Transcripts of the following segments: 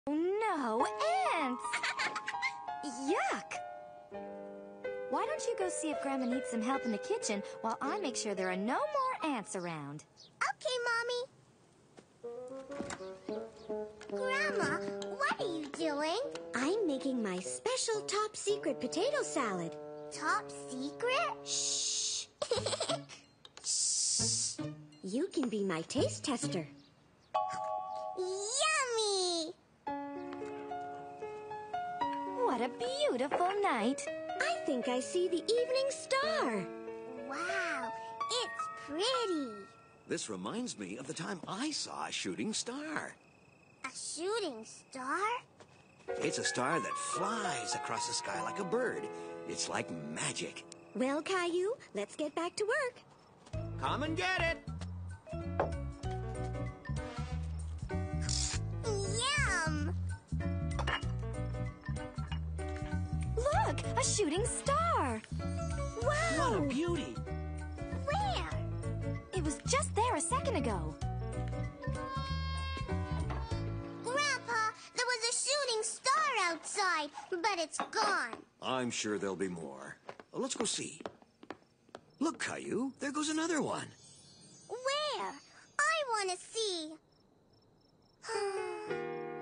Oh no, ants! Yuck! Why don't you go see if Grandma needs some help in the kitchen while I make sure there are no more ants around? Okay, Mommy. Grandma, what are you doing? I'm making my special top secret potato salad. Top secret? Shh. Shh. You can be my taste tester. Yummy! What a beautiful night. I think I see the evening star. Wow, it's pretty. This reminds me of the time I saw a shooting star. A shooting star? It's a star that flies across the sky like a bird. It's like magic. Well, Caillou, let's get back to work. Come and get it. Yum! Look, a shooting star. Wow! What a beauty. Where? It was just there a second ago. Grandpa, there was a shooting star outside, but it's gone. I'm sure there'll be more. Let's go see. Look, Caillou, there goes another one. Where? I want to see.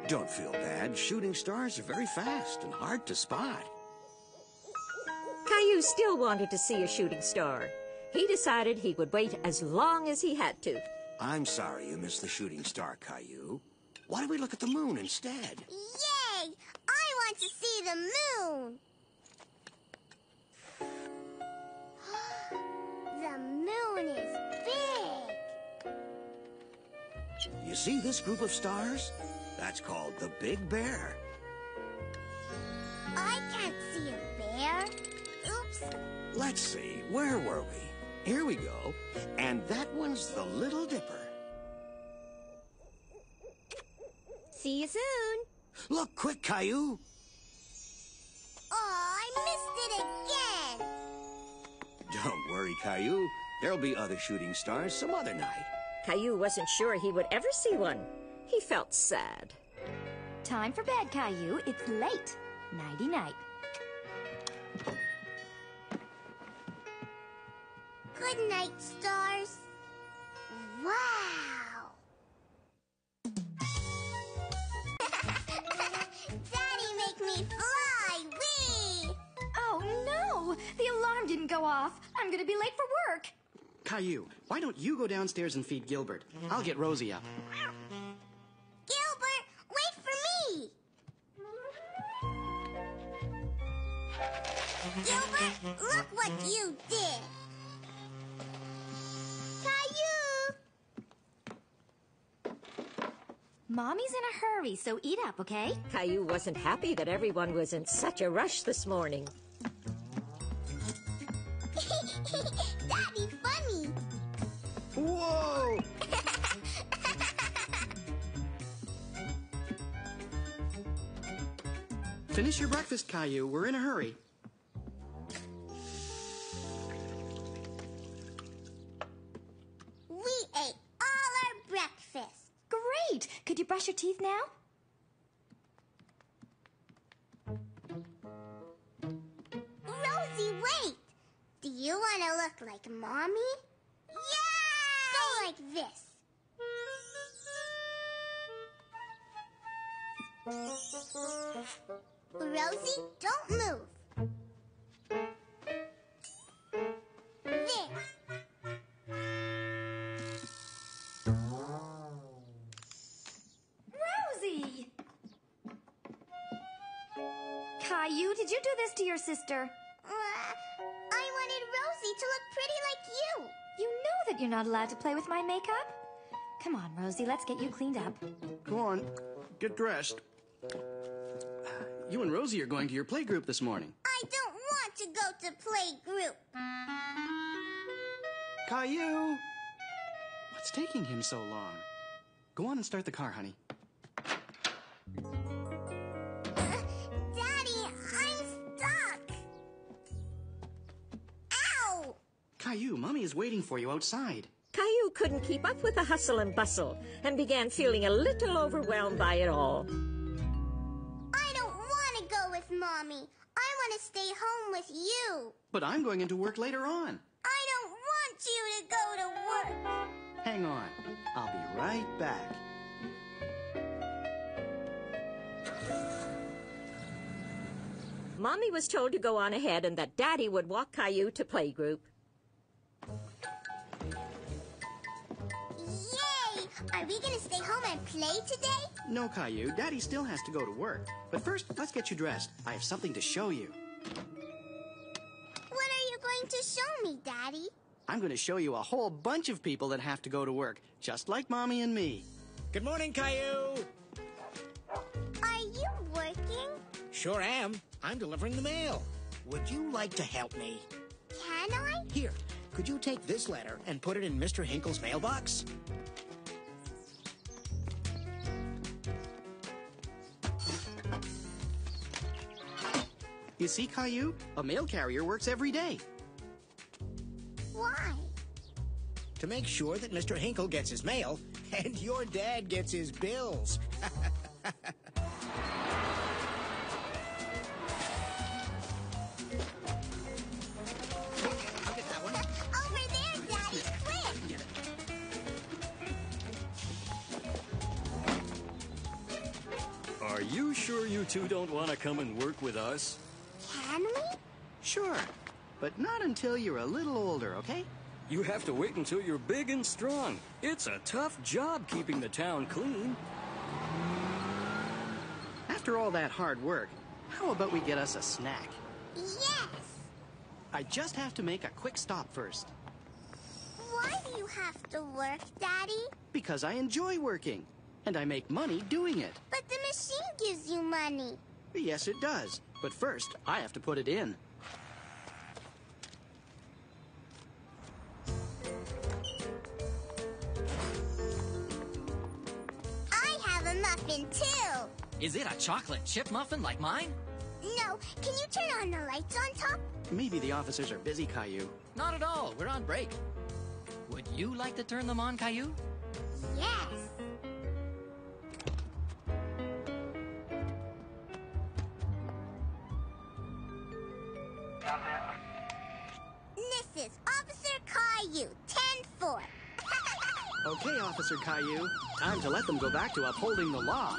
Don't feel bad. Shooting stars are very fast and hard to spot. Caillou still wanted to see a shooting star. He decided he would wait as long as he had to. I'm sorry you missed the shooting star, Caillou. Why don't we look at the moon instead? Yay! I want to see the moon. The moon is big. You see this group of stars? That's called the Big Bear. I can't see a bear. Oops. Let's see, where were we? Here we go. And that one's the Little Dipper. See you soon. Look quick, Caillou. Oh, I missed it again. Don't worry, Caillou. There'll be other shooting stars some other night. Caillou wasn't sure he would ever see one. He felt sad. Time for bed, Caillou. It's late. Nighty-night. Good night, stars. Wow. Daddy, make me fly. Whee! Oh no! The alarm didn't go off. I'm gonna be late for work. Caillou, why don't you go downstairs and feed Gilbert? I'll get Rosie up. Gilbert, wait for me. Gilbert, look what you did. Caillou! Mommy's in a hurry, so eat up, okay? Caillou wasn't happy that everyone was in such a rush this morning. Daddy, funny. Whoa! Finish your breakfast, Caillou. We're in a hurry. We ate all our breakfast. Great! Could you brush your teeth now? Rosie, wait! Do you want to look like Mommy? Yeah! Go like this. Rosie, don't move. There. Rosie! Caillou, did you do this to your sister? I wanted Rosie to look pretty like you. You know that you're not allowed to play with my makeup. Come on, Rosie, let's get you cleaned up. Go on, get dressed. You and Rosie are going to your playgroup this morning. I don't want to go to playgroup. Caillou! What's taking him so long? Go on and start the car, honey. Daddy, I'm stuck. Ow! Caillou, Mommy is waiting for you outside. Caillou couldn't keep up with the hustle and bustle and began feeling a little overwhelmed by it all. Mommy. I want to stay home with you. But I'm going into work later on. I don't want you to go to work. Hang on. I'll be right back. Mommy was told to go on ahead and that Daddy would walk Caillou to playgroup. Yay! Are we going to stay home and play today? No, Caillou. Daddy still has to go to work. But first, let's get you dressed. I have something to show you. What are you going to show me, Daddy? I'm going to show you a whole bunch of people that have to go to work, just like Mommy and me. Good morning, Caillou. Are you working? Sure am. I'm delivering the mail. Would you like to help me? Can I? Here, could you take this letter and put it in Mr. Hinkle's mailbox? You see, Caillou? A mail carrier works every day. Why? To make sure that Mr. Hinkle gets his mail and your dad gets his bills. I'll get that one. Over there, Daddy, quick! Are you sure you two don't want to come and work with us? Can we? Sure, but not until you're a little older, okay? You have to wait until you're big and strong. It's a tough job keeping the town clean. After all that hard work, how about we get us a snack? Yes! I just have to make a quick stop first. Why do you have to work, Daddy? Because I enjoy working, and I make money doing it. But the machine gives you money. Yes, it does. But first, I have to put it in. I have a muffin, too. Is it a chocolate chip muffin like mine? No, can you turn on the lights on top? Maybe the officers are busy, Caillou. Not at all. We're on break. Would you like to turn them on, Caillou? Yes. This is Officer Caillou, 10-4. Okay, Officer Caillou. Time to let them go back to upholding the law.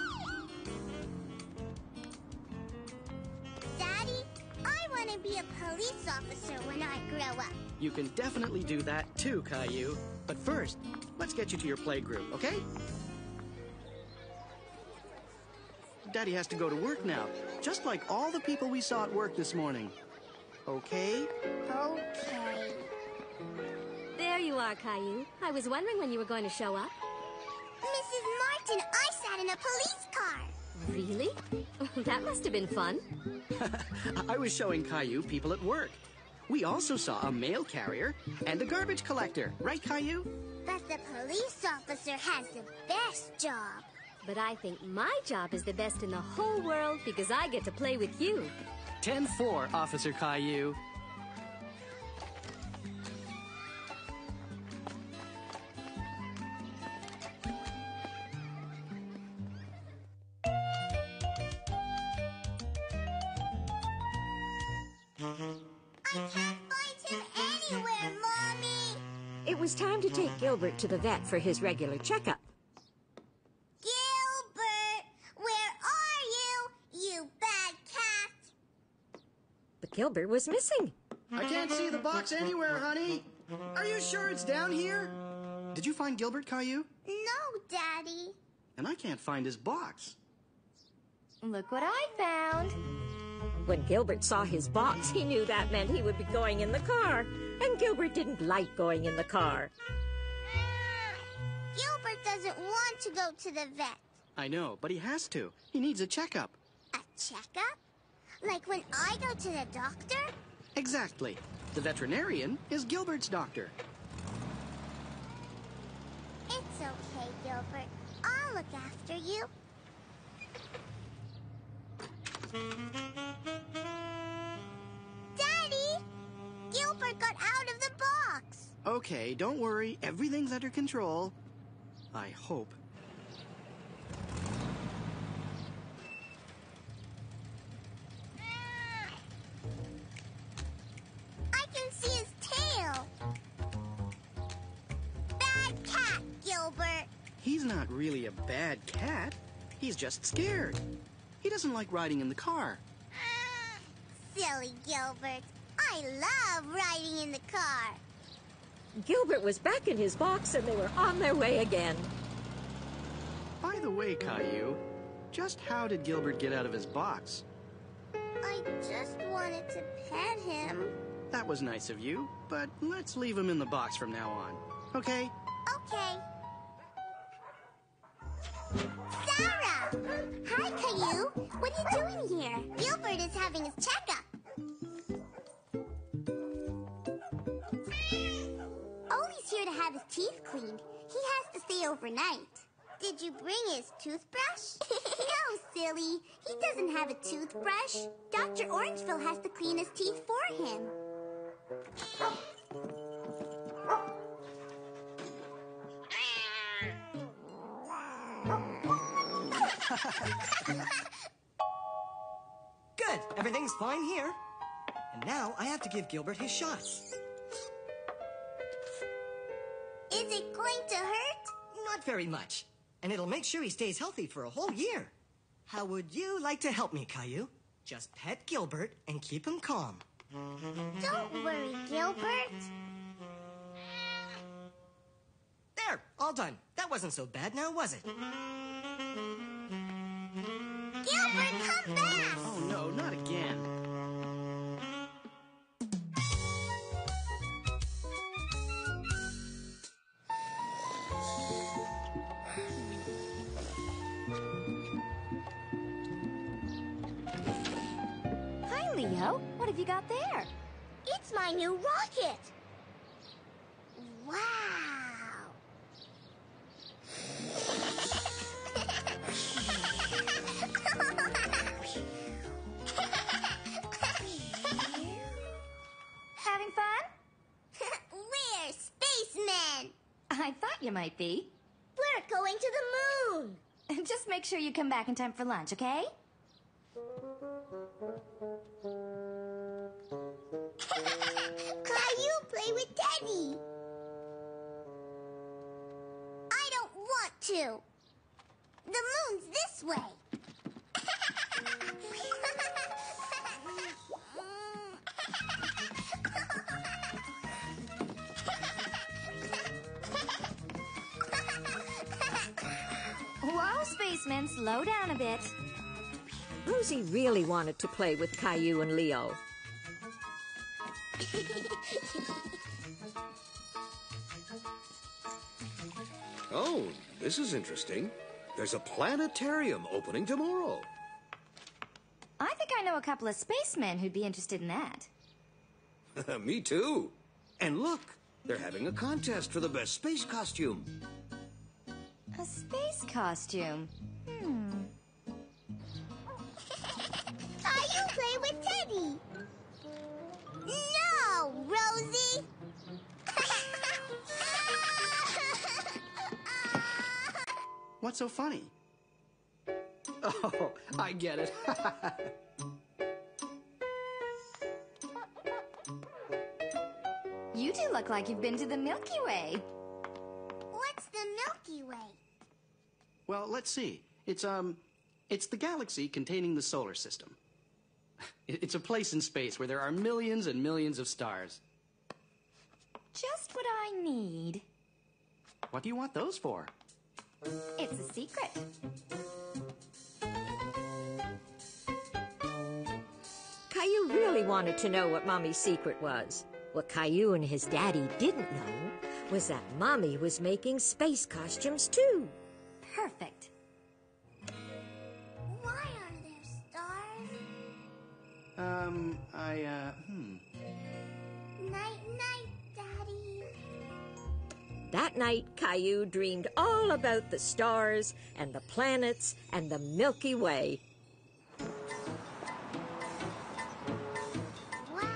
Daddy, I want to be a police officer when I grow up. You can definitely do that too, Caillou. But first, let's get you to your playgroup, okay? Daddy has to go to work now, just like all the people we saw at work this morning. Okay? Okay. There you are, Caillou. I was wondering when you were going to show up. Mrs. Martin, I sat in a police car. Really? That must have been fun. I was showing Caillou people at work. We also saw a mail carrier and a garbage collector, right, Caillou? But the police officer has the best job. But I think my job is the best in the whole world because I get to play with you. 10-4, Officer Caillou. I can't find him anywhere, Mommy. It was time to take Gilbert to the vet for his regular checkup. Gilbert, where are you, you bad cat? But Gilbert was missing. I can't see the box anywhere, honey. Are you sure it's down here? Did you find Gilbert, Caillou? No, Daddy. And I can't find his box. Look what I found. When Gilbert saw his box, he knew that meant he would be going in the car. And Gilbert didn't like going in the car. Gilbert doesn't want to go to the vet. I know, but he has to. He needs a checkup. A checkup? Like when I go to the doctor? Exactly. The veterinarian is Gilbert's doctor. It's okay, Gilbert. I'll look after you. Daddy! Gilbert got out of the box. Okay, don't worry. Everything's under control. I hope. He's not really a bad cat. He's just scared. He doesn't like riding in the car. Silly Gilbert. I love riding in the car. Gilbert was back in his box and they were on their way again. By the way, Caillou, just how did Gilbert get out of his box? I just wanted to pet him. That was nice of you, but let's leave him in the box from now on, okay? Okay. Sarah! Hi, Caillou. What are you doing here? Gilbert is having his checkup. Ollie's here to have his teeth cleaned. He has to stay overnight. Did you bring his toothbrush? No, silly. He doesn't have a toothbrush. Dr. Orangeville has to clean his teeth for him. Good. Everything's fine here. And now I have to give Gilbert his shots. Is it going to hurt? Not very much. And it'll make sure he stays healthy for a whole year. How would you like to help me, Caillou? Just pet Gilbert and keep him calm. Don't worry, Gilbert. There, all done. That wasn't so bad now, was it? Gilbert, come back! Oh, no, not again. Hi, Leo. What have you got there? It's my new rocket. Wow. Having fun? We're spacemen. I thought you might be. We're going to the moon. Just make sure you come back in time for lunch, okay? Caillou, play with Teddy. I don't want to. The moon's this way. Whoa, spacemen, slow down a bit. Rosie really wanted to play with Caillou and Leo. Oh, this is interesting. There's a planetarium opening tomorrow. I think I know a couple of spacemen who'd be interested in that. Me too. And look, they're having a contest for the best space costume. A space costume? Caillou, play with Teddy. No, Rosie. What's so funny? Oh, I get it. You two look like you've been to the Milky Way. What's the Milky Way? Well, let's see. It's the galaxy containing the solar system. It's a place in space where there are millions and millions of stars. Just what I need. What do you want those for? It's a secret. Caillou really wanted to know what Mommy's secret was. What Caillou and his daddy didn't know was that Mommy was making space costumes too. Perfect. Why are there stars? Night-night, Daddy. That night, Caillou dreamed all about the stars and the planets and the Milky Way. Wow.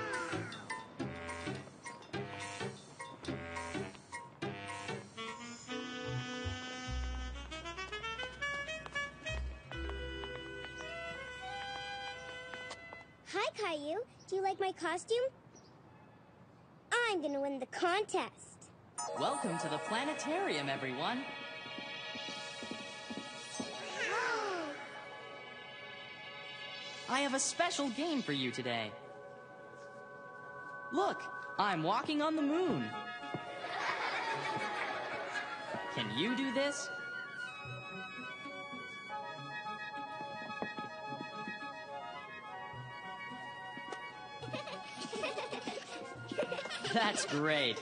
Hi, Caillou. Do you like my costume? I'm gonna win the contest. Welcome to the planetarium, everyone. I have a special game for you today. Look, I'm walking on the moon. Can you do this? That's great.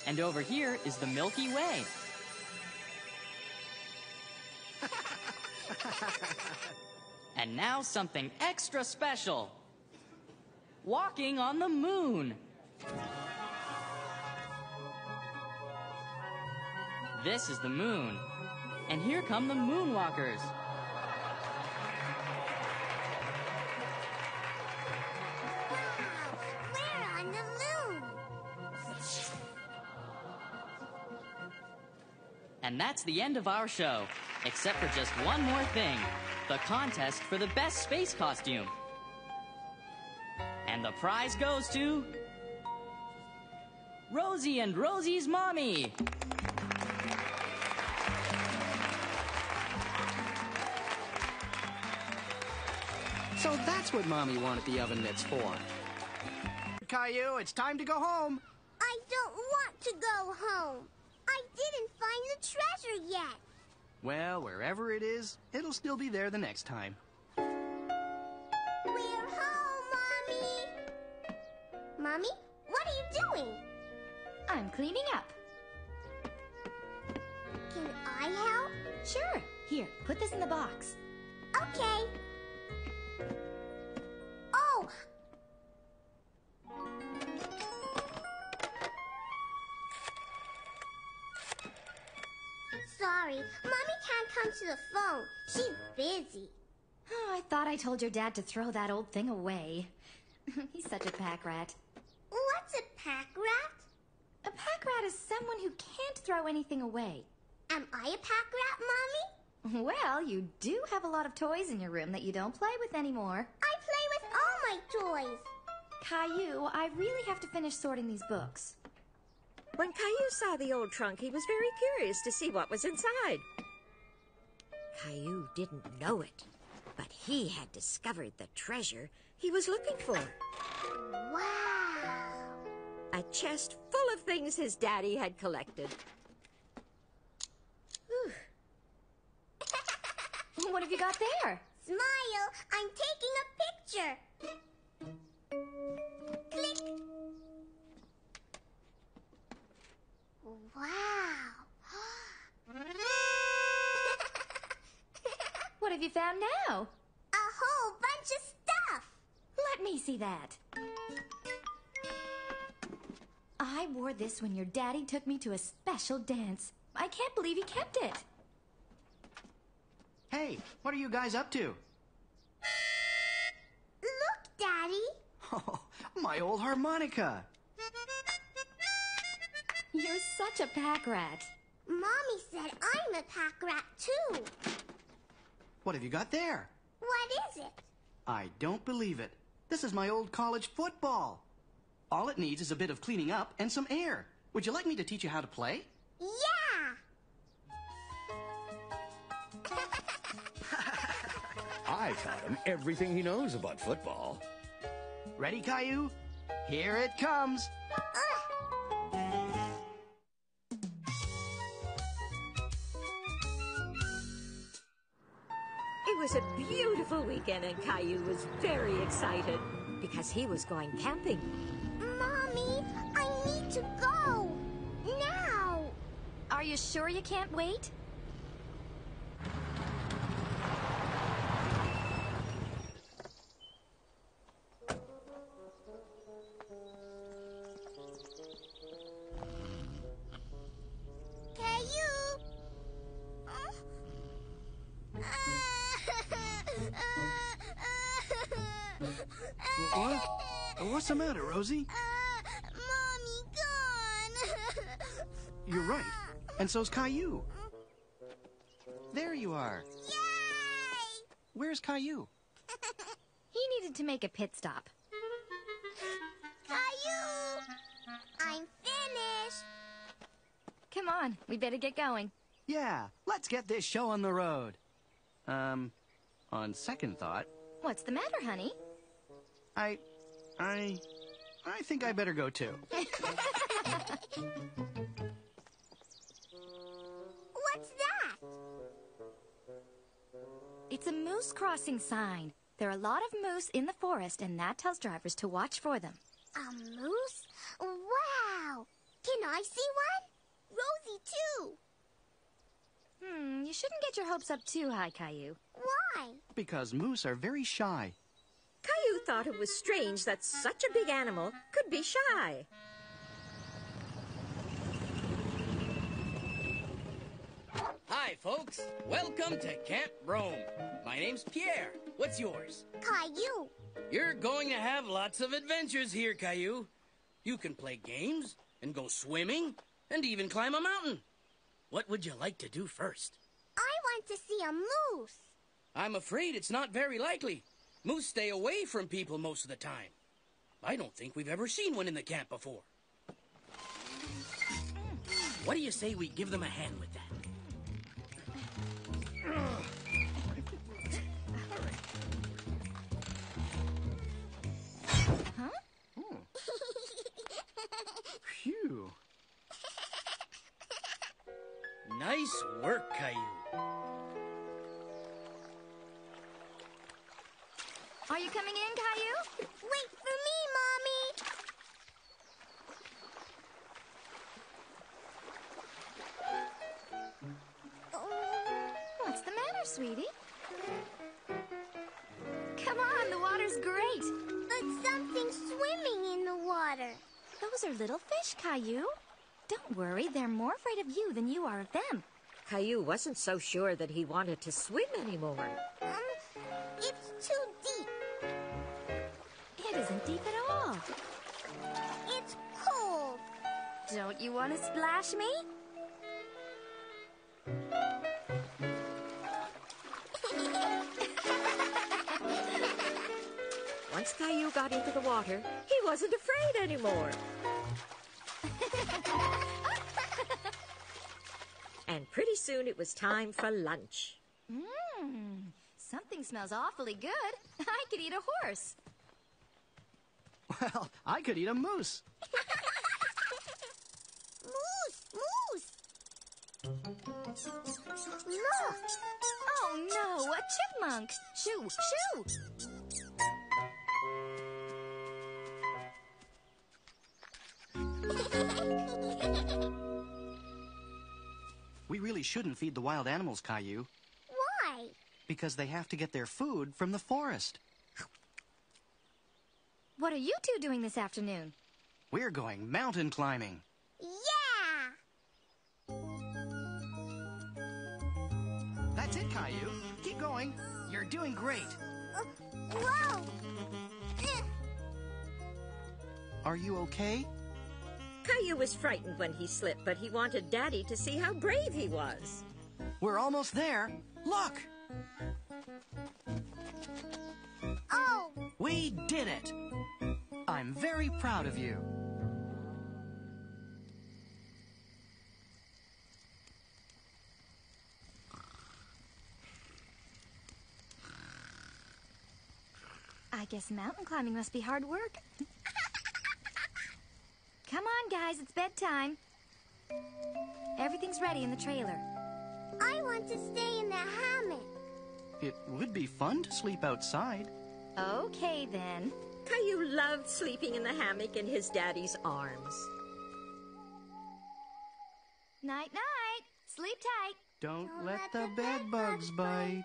And over here is the Milky Way. And now something extra special. Walking on the moon. This is the moon. And here come the moonwalkers. We're on the moon. And that's the end of our show, except for just one more thing, the contest for the best space costume. And the prize goes to Rosie and Rosie's mommy. So that's what Mommy wanted the oven mitts for. Caillou, it's time to go home. I don't want to go home. I didn't find the treasure yet. Well, wherever it is, it'll still be there the next time. We're home, Mommy. Mommy, what are you doing? I'm cleaning up. Can I help? Sure. Here, put this in the box. Okay. Oh! Sorry, Mommy can't come to the phone. She's busy. Oh, I thought I told your dad to throw that old thing away. He's such a pack rat. What's a pack rat? A pack rat is someone who can't throw anything away. Am I a pack rat, Mommy? Well, you do have a lot of toys in your room that you don't play with anymore. I play with all my toys. Caillou, I really have to finish sorting these books. When Caillou saw the old trunk, he was very curious to see what was inside. Caillou didn't know it, but he had discovered the treasure he was looking for. Wow! A chest full of things his daddy had collected. What have you got there? Smile! I'm taking a picture. Click. Wow. What have you found now? A whole bunch of stuff. Let me see that. I wore this when your daddy took me to a special dance. I can't believe he kept it. Hey, what are you guys up to? Look, Daddy. Oh, my old harmonica. You're such a pack rat. Mommy said I'm a pack rat, too. What have you got there? What is it? I don't believe it. This is my old college football. All it needs is a bit of cleaning up and some air. Would you like me to teach you how to play? Yeah! I taught him everything he knows about football. Ready, Caillou? Here it comes. It was a beautiful weekend, and Caillou was very excited because he was going camping. Mommy, I need to go. Now. Are you sure you can't wait? Caillou. What? What's the matter, Rosie? Mommy gone. You're right. And so's Caillou. There you are. Yay! Where's Caillou? He needed to make a pit stop. Caillou! I'm finished. Come on, we better get going. Yeah, let's get this show on the road. On second thought, What's the matter, honey? I think I better go too. What's that? It's a moose crossing sign. There are a lot of moose in the forest, and that tells drivers to watch for them. A moose? Wow! Can I see one? Rosie, too. You shouldn't get your hopes up too high, Caillou. Why? Because moose are very shy. Caillou thought it was strange that such a big animal could be shy. Hi, folks. Welcome to Camp Rome. My name's Pierre. What's yours? Caillou. You're going to have lots of adventures here, Caillou. You can play games and go swimming and even climb a mountain. What would you like to do first? I want to see a moose. I'm afraid it's not very likely. Moose stay away from people most of the time. I don't think we've ever seen one in the camp before. What do you say we give them a hand with that? Phew. Nice work, Caillou. Are you coming in, Caillou? Wait for me, Mommy. What's the matter, sweetie? Come on, the water's great. But something's swimming in the water. Those are little fish, Caillou. Don't worry, they're more afraid of you than you are of them. Caillou wasn't so sure that he wanted to swim anymore. It's too deep. It isn't deep at all. It's cold. Don't you want to splash me? Once Caillou got into the water, he wasn't afraid anymore. And pretty soon it was time for lunch. Something smells awfully good. I could eat a horse. Well, I could eat a moose. Moose! Look! Oh no, a chipmunk! Shoo, shoo! We really shouldn't feed the wild animals, Caillou, Why? because they have to get their food from the forest. What are you two doing this afternoon? We're going mountain climbing. Yeah! That's it, Caillou. Keep going. You're doing great. Whoa! Are you okay? Caillou was frightened when he slipped, but he wanted Daddy to see how brave he was. We're almost there. Look! Oh! We did it! I'm very proud of you. I guess mountain climbing must be hard work. Come on, guys, it's bedtime. Everything's ready in the trailer. I want to stay in the hammock. It would be fun to sleep outside. Okay, then. Caillou loved sleeping in the hammock in his daddy's arms. Night-night. Sleep tight. Don't let the bed bugs bite.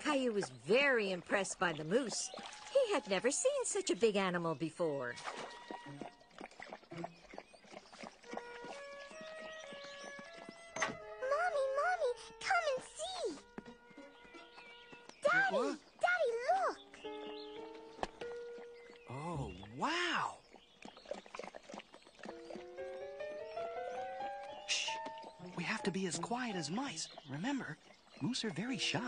Caillou was very impressed by the moose. He had never seen such a big animal before. Mommy, come and see. Daddy! Daddy, look! Oh, wow! Shh! We have to be as quiet as mice. Remember, moose are very shy.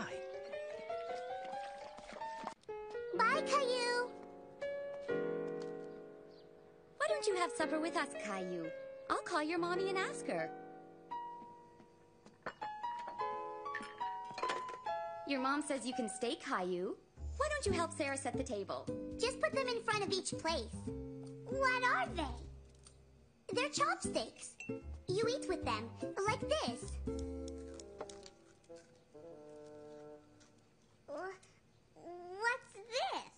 Bye, Caillou! Why don't you have supper with us, Caillou? I'll call your mommy and ask her. Your mom says you can stay, Caillou. Why don't you help Sarah set the table? Just put them in front of each place. What are they? They're chopsticks. You eat with them, like this. What's this?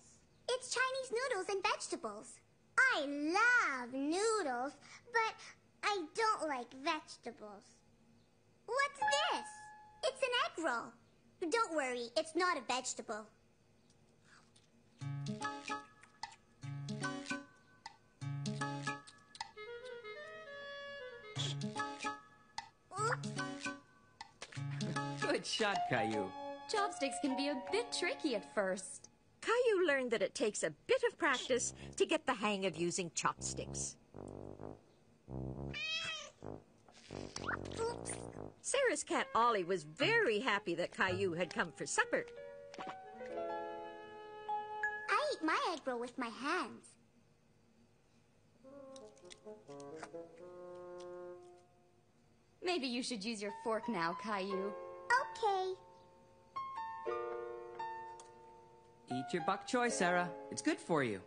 It's Chinese noodles and vegetables. I love noodles, but I don't like vegetables. What's this? It's an egg roll. Don't worry, it's not a vegetable. Good shot, Caillou. Chopsticks can be a bit tricky at first. Caillou learned that it takes a bit of practice to get the hang of using chopsticks. Oops. Sarah's cat Ollie was very happy that Caillou had come for supper. I eat my egg roll with my hands. Maybe you should use your fork now, Caillou. Okay. Eat your bok choy, Sarah. It's good for you.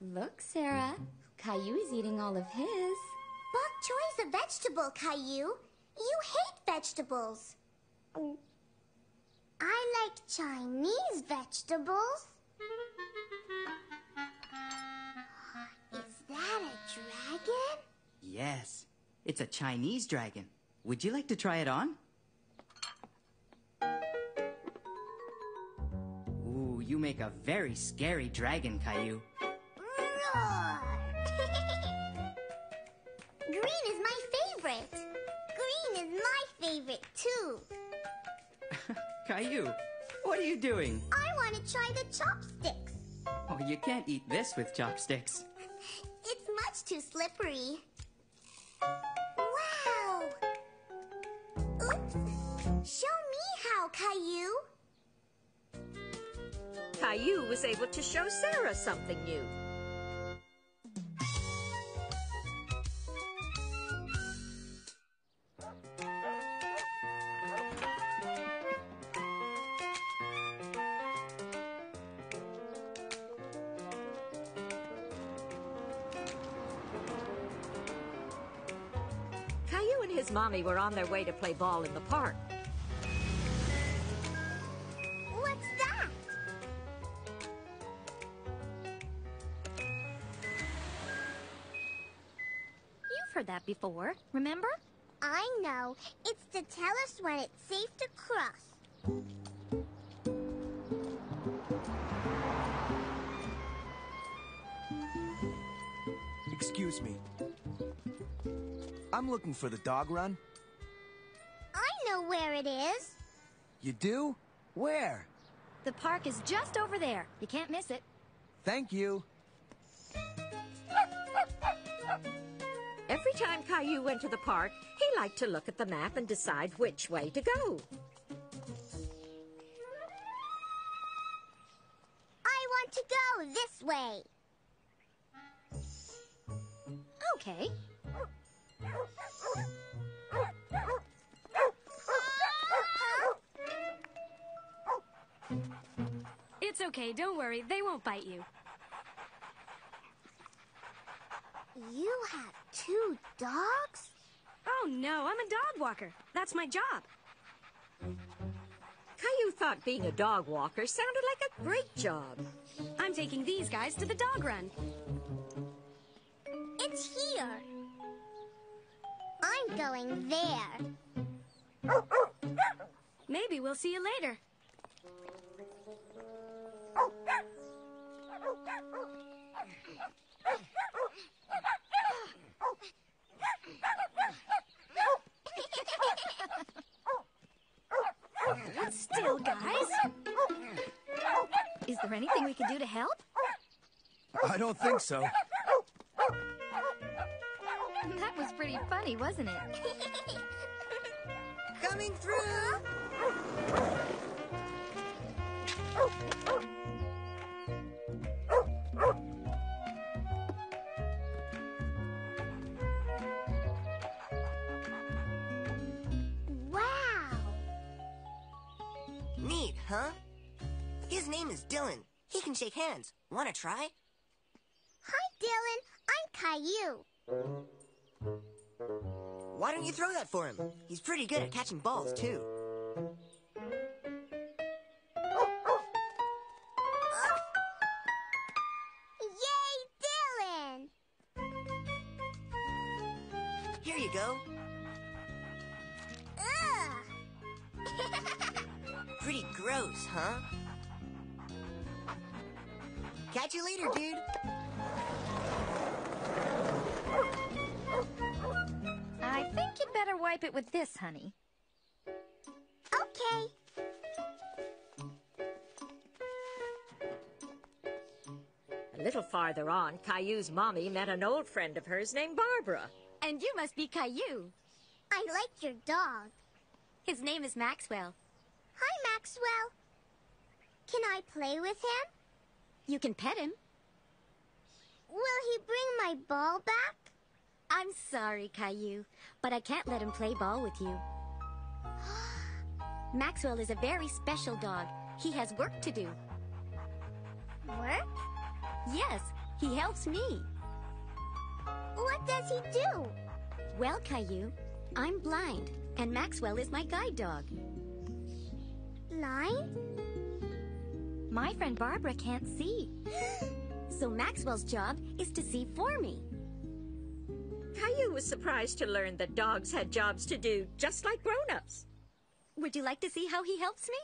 Look, Sarah. Caillou is eating all of his. Bok choy is a vegetable, Caillou. You hate vegetables. I like Chinese vegetables. Is that a dragon? Yes, it's a Chinese dragon. Would you like to try it on? Ooh, you make a very scary dragon, Caillou. Roar! Green is my favorite. Green is my favorite, too. Caillou, what are you doing? I want to try the chopsticks. Oh, you can't eat this with chopsticks. It's much too slippery. Wow! Oops! Show me how, Caillou. Caillou was able to show Sarah something new. Caillou and his mommy were on their way to play ball in the park. What's that? You've heard that before, remember? I know. It's to tell us when it's safe to cross. Excuse me. I'm looking for the dog run. I know where it is. You do? Where? The park is just over there. You can't miss it. Thank you. Every time Caillou went to the park, he liked to look at the map and decide which way to go. I want to go this way. Okay. It's okay, don't worry. They won't bite you. You have 2 dogs? Oh, no, I'm a dog walker. That's my job. Caillou thought being a dog walker sounded like a great job. I'm taking these guys to the dog run. It's here. I'm going there. Maybe we'll see you later. Hold still, guys. Is there anything we can do to help? I don't think so. That was pretty funny, wasn't it? Coming through! Wow! Neat, huh? His name is Dylan. He can shake hands. Wanna try? Hi, Dylan. I'm Caillou. Why don't you throw that for him? He's pretty good at catching balls, too. Yay, Dylan! Here you go. Ugh! Pretty gross, huh? Catch you later, dude. I think you'd better wipe it with this, honey. Okay. A little farther on, Caillou's mommy met an old friend of hers named Barbara. And you must be Caillou. I like your dog. His name is Maxwell. Hi, Maxwell. Can I play with him? You can pet him. Will he bring my ball back? I'm sorry, Caillou, but I can't let him play ball with you. Maxwell is a very special dog. He has work to do. Work? Yes, he helps me. What does he do? Well, Caillou, I'm blind, and Maxwell is my guide dog. Blind? My friend Barbara can't see. So Maxwell's job is to see for me. Caillou was surprised to learn that dogs had jobs to do, just like grown-ups. Would you like to see how he helps me?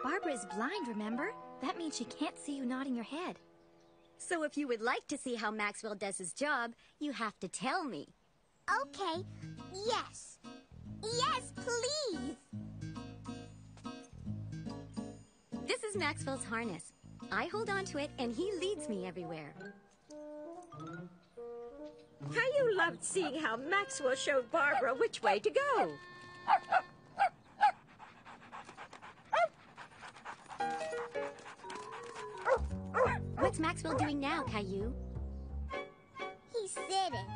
Barbara is blind, remember? That means she can't see you nodding your head. So if you would like to see how Maxwell does his job, you have to tell me. Okay. Yes. Yes, please. This is Maxwell's harness. I hold on to it, and he leads me everywhere. Caillou loved seeing how Maxwell showed Barbara which way to go. What's Maxwell doing now, Caillou? He's sitting.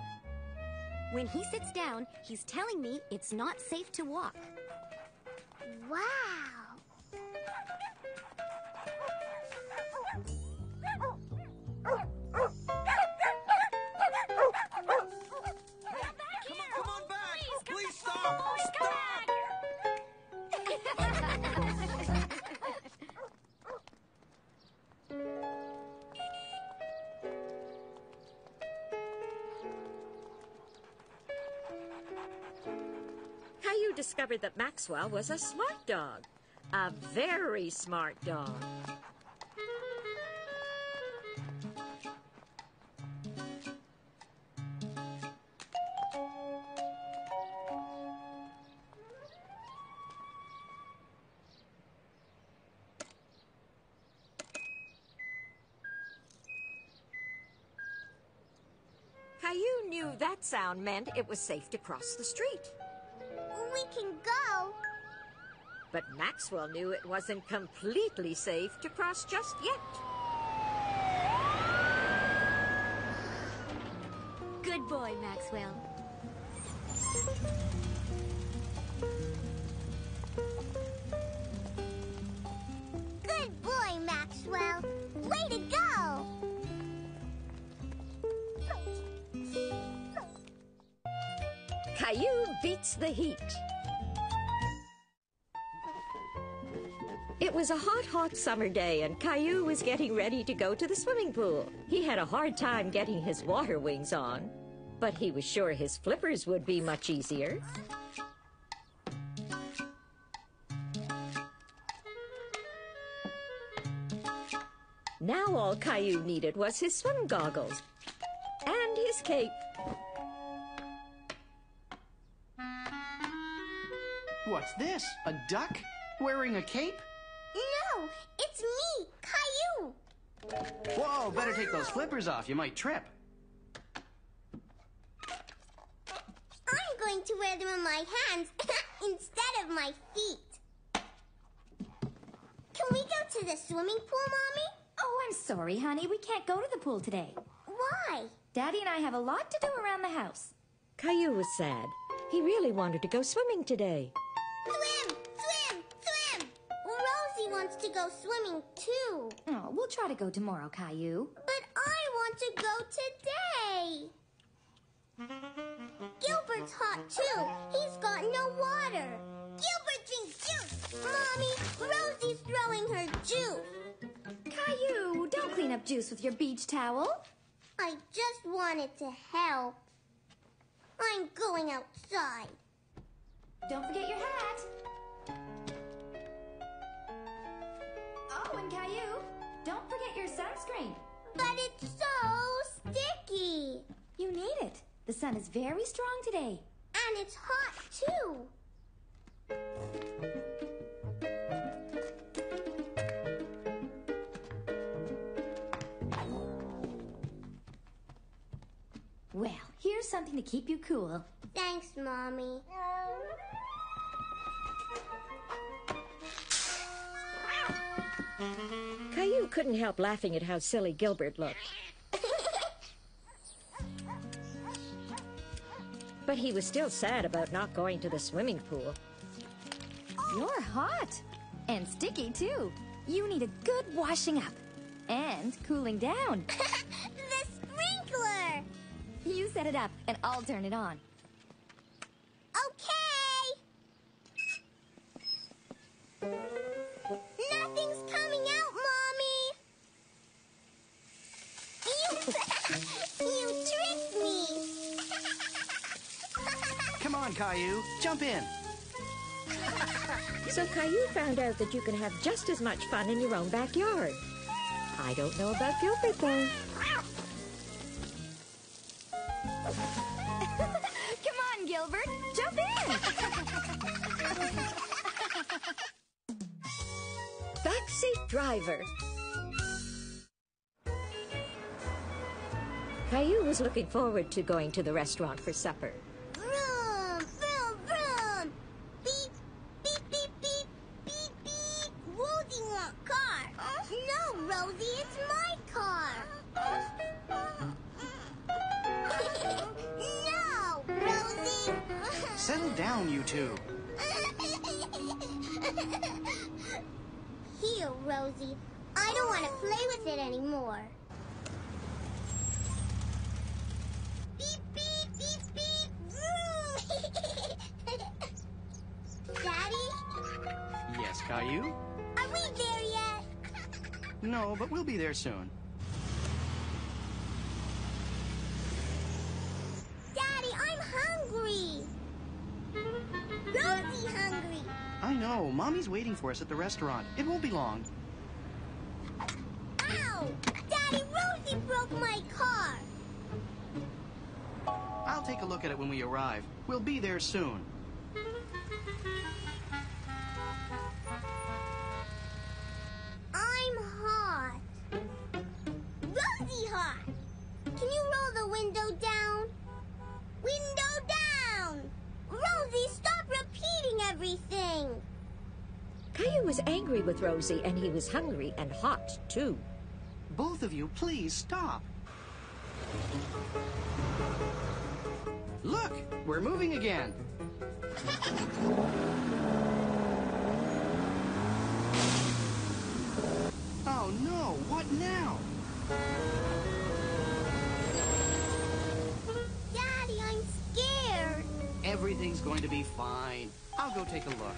When he sits down, he's telling me it's not safe to walk. Wow. Come on back! Please stop! Stop! Caillou discovered that Maxwell was a smart dog. A very smart dog. Caillou knew that sound meant it was safe to cross the street. We can go. But Maxwell knew it wasn't completely safe to cross just yet. Good boy, Maxwell. Good boy, Maxwell. Way to go. Caillou beats the heat. It was a hot summer day, and Caillou was getting ready to go to the swimming pool. He had a hard time getting his water wings on, but he was sure his flippers would be much easier. Now all Caillou needed was his swim goggles and his cape. What's this? A duck? Wearing a cape? No, it's me, Caillou. Whoa, better take those flippers off. You might trip. I'm going to wear them on my hands instead of my feet. Can we go to the swimming pool, Mommy? Oh, I'm sorry, honey. We can't go to the pool today. Why? Daddy and I have a lot to do around the house. Caillou was sad. He really wanted to go swimming today. Swim! Swim! Swim! Rosie wants to go swimming, too. Oh, we'll try to go tomorrow, Caillou. But I want to go today. Gilbert's hot, too. He's got no water. Gilbert drinks juice. Mommy, Rosie's throwing her juice. Caillou, don't clean up juice with your beach towel. I just wanted to help. I'm going outside. Don't forget your hat. Oh, and Caillou, don't forget your sunscreen. But it's so sticky. You need it. The sun is very strong today. And it's hot, too. Well, here's something to keep you cool. Thanks, Mommy. Caillou couldn't help laughing at how silly Gilbert looked. But he was still sad about not going to the swimming pool. You're hot. And sticky, too. You need a good washing up. And cooling down. The sprinkler! You set it up, and I'll turn it on. Okay! Nothing's coming out, Mommy! You tricked me! Come on, Caillou. Jump in. So Caillou found out that you can have just as much fun in your own backyard. I don't know about Gilbert, though. Come on, Gilbert. Jump in. Backseat driver. Caillou was looking forward to going to the restaurant for supper. Vroom, vroom, vroom! Beep, beep, beep, beep, beep, beep! Rosie wants car. No, Rosie, it's my car. No, Rosie! Settle down, you two. Here, Rosie. I don't want to play with it anymore. Beep, beep, beep, beep. Vroom. Daddy? Yes, Caillou? Are we there yet? No, but we'll be there soon. Daddy, I'm hungry. Rosie hungry. I know. Mommy's waiting for us at the restaurant. It won't be long. Ow! Daddy, Rosie broke my car. I'll take a look at it when we arrive. We'll be there soon. I'm hot. Rosie hot. Can you roll the window down? Window down! Rosie, stop repeating everything. Caillou was angry with Rosie, and he was hungry and hot, too. Both of you, please stop. Look, we're moving again. Oh no, what now? Daddy, I'm scared. Everything's going to be fine. I'll go take a look.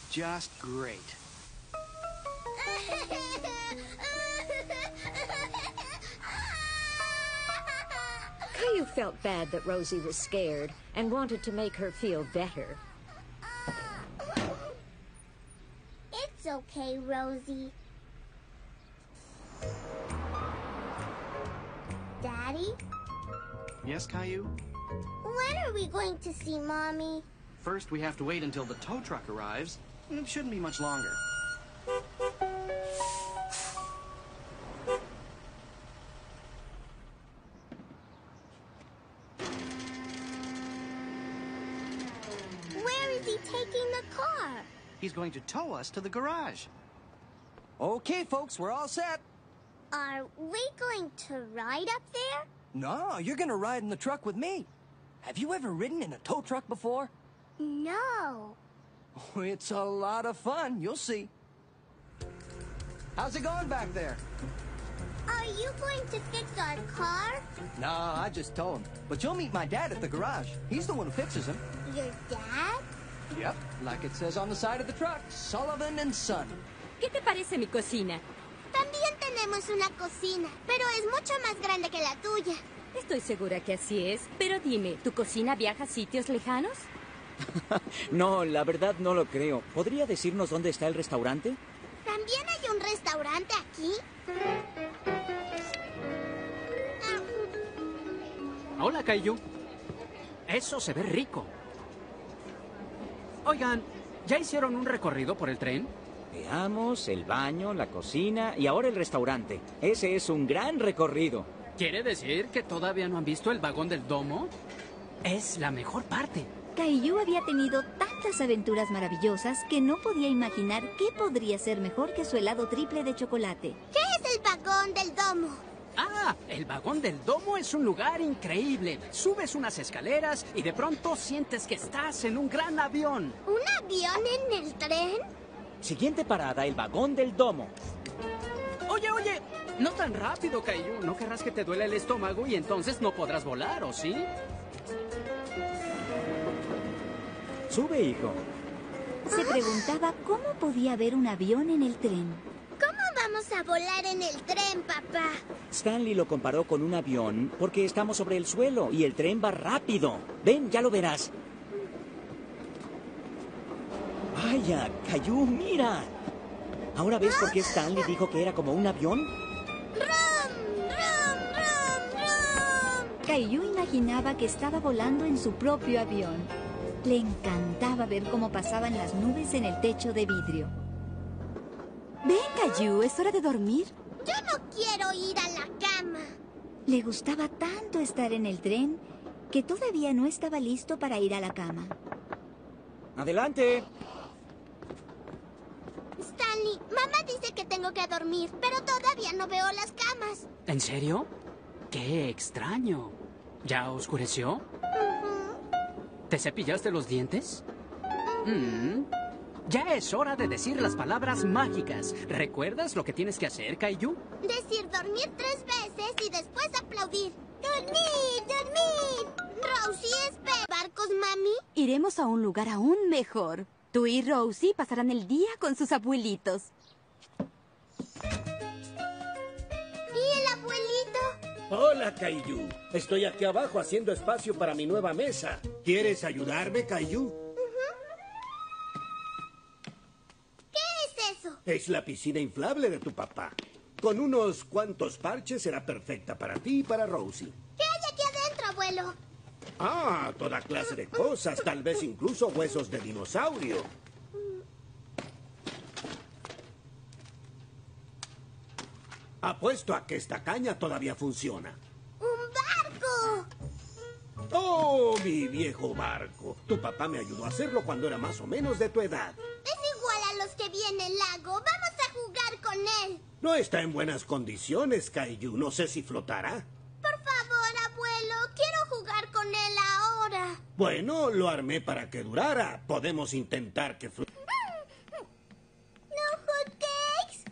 Just great. Caillou felt bad that Rosie was scared and wanted to make her feel better. It's okay, Rosie. Daddy? Yes, Caillou? When are we going to see Mommy? First, we have to wait until the tow truck arrives, and it shouldn't be much longer. Where is he taking the car? He's going to tow us to the garage. Okay, folks, we're all set. Are we going to ride up there? No, you're gonna ride in the truck with me. Have you ever ridden in a tow truck before? No. Oh, it's a lot of fun. You'll see. How's it going back there? Are you going to fix our car? No, I just tow him. But you'll meet my dad at the garage. He's the one who fixes him. Your dad? Yep, like it says on the side of the truck, Sullivan and Son. ¿Qué te parece mi cocina? También tenemos una cocina, pero es mucho más grande que la tuya. Estoy segura que así es. Pero dime, ¿tu cocina viaja a sitios lejanos? No, la verdad no lo creo. ¿Podría decirnos dónde está el restaurante? ¿También hay un restaurante aquí? Hola, Caillou. Eso se ve rico. Oigan, ¿ya hicieron un recorrido por el tren? Veamos, el baño, la cocina y ahora el restaurante. Ese es un gran recorrido. ¿Quiere decir que todavía no han visto el vagón del domo? Es la mejor parte. Caillou había tenido tantas aventuras maravillosas que no podía imaginar qué podría ser mejor que su helado triple de chocolate. ¿Qué es el vagón del domo? Ah, el vagón del domo es un lugar increíble. Subes unas escaleras y de pronto sientes que estás en un gran avión. ¿Un avión en el tren? Siguiente parada, el vagón del domo. Oye, no tan rápido, Caillou. No querrás que te duele el estómago y entonces no podrás volar, ¿o sí? Sube, hijo. Se preguntaba cómo podía haber un avión en el tren. ¿Cómo vamos a volar en el tren, papá? Stanley lo comparó con un avión porque estamos sobre el suelo y el tren va rápido. Ven, ya lo verás. Vaya, Caillou, mira. ¿Ahora ves por qué Stanley dijo que era como un avión? Caillou imaginaba que estaba volando en su propio avión. Le encantaba ver cómo pasaban las nubes en el techo de vidrio. Ven, Caillou, es hora de dormir. Yo no quiero ir a la cama. Le gustaba tanto estar en el tren que todavía no estaba listo para ir a la cama. ¡Adelante! Stanley, mamá dice que tengo que dormir, pero todavía no veo las camas. ¿En serio? ¡Qué extraño! ¿Ya oscureció? ¿Te cepillaste los dientes? Ya es hora de decir las palabras mágicas. ¿Recuerdas lo que tienes que hacer, Caillou? Decir dormir 3 veces y después aplaudir. ¡Dormir! ¡Dormir! Rosie, espera. ¿Barcos, mami? Iremos a un lugar aún mejor. Tú y Rosie pasarán el día con sus abuelitos. ¿Y el abuelito? Hola, Caillou. Estoy aquí abajo haciendo espacio para mi nueva mesa. ¿Quieres ayudarme, Caillou? ¿Qué es eso? Es la piscina inflable de tu papá. Con unos cuantos parches será perfecta para ti y para Rosie. ¿Qué hay aquí adentro, abuelo? Ah, toda clase de cosas, tal vez incluso huesos de dinosaurio. Apuesto a que esta caña todavía funciona. ¡Un barco! ¡Oh, mi viejo barco! Tu papá me ayudó a hacerlo cuando era más o menos de tu edad. Es igual a los que vi en el lago. Vamos a jugar con él. No está en buenas condiciones, Caillou. No sé si flotará. Por favor, abuelo. Quiero jugar con él ahora. Bueno, lo armé para que durara. Podemos intentar que flotara. ¿No hotcakes?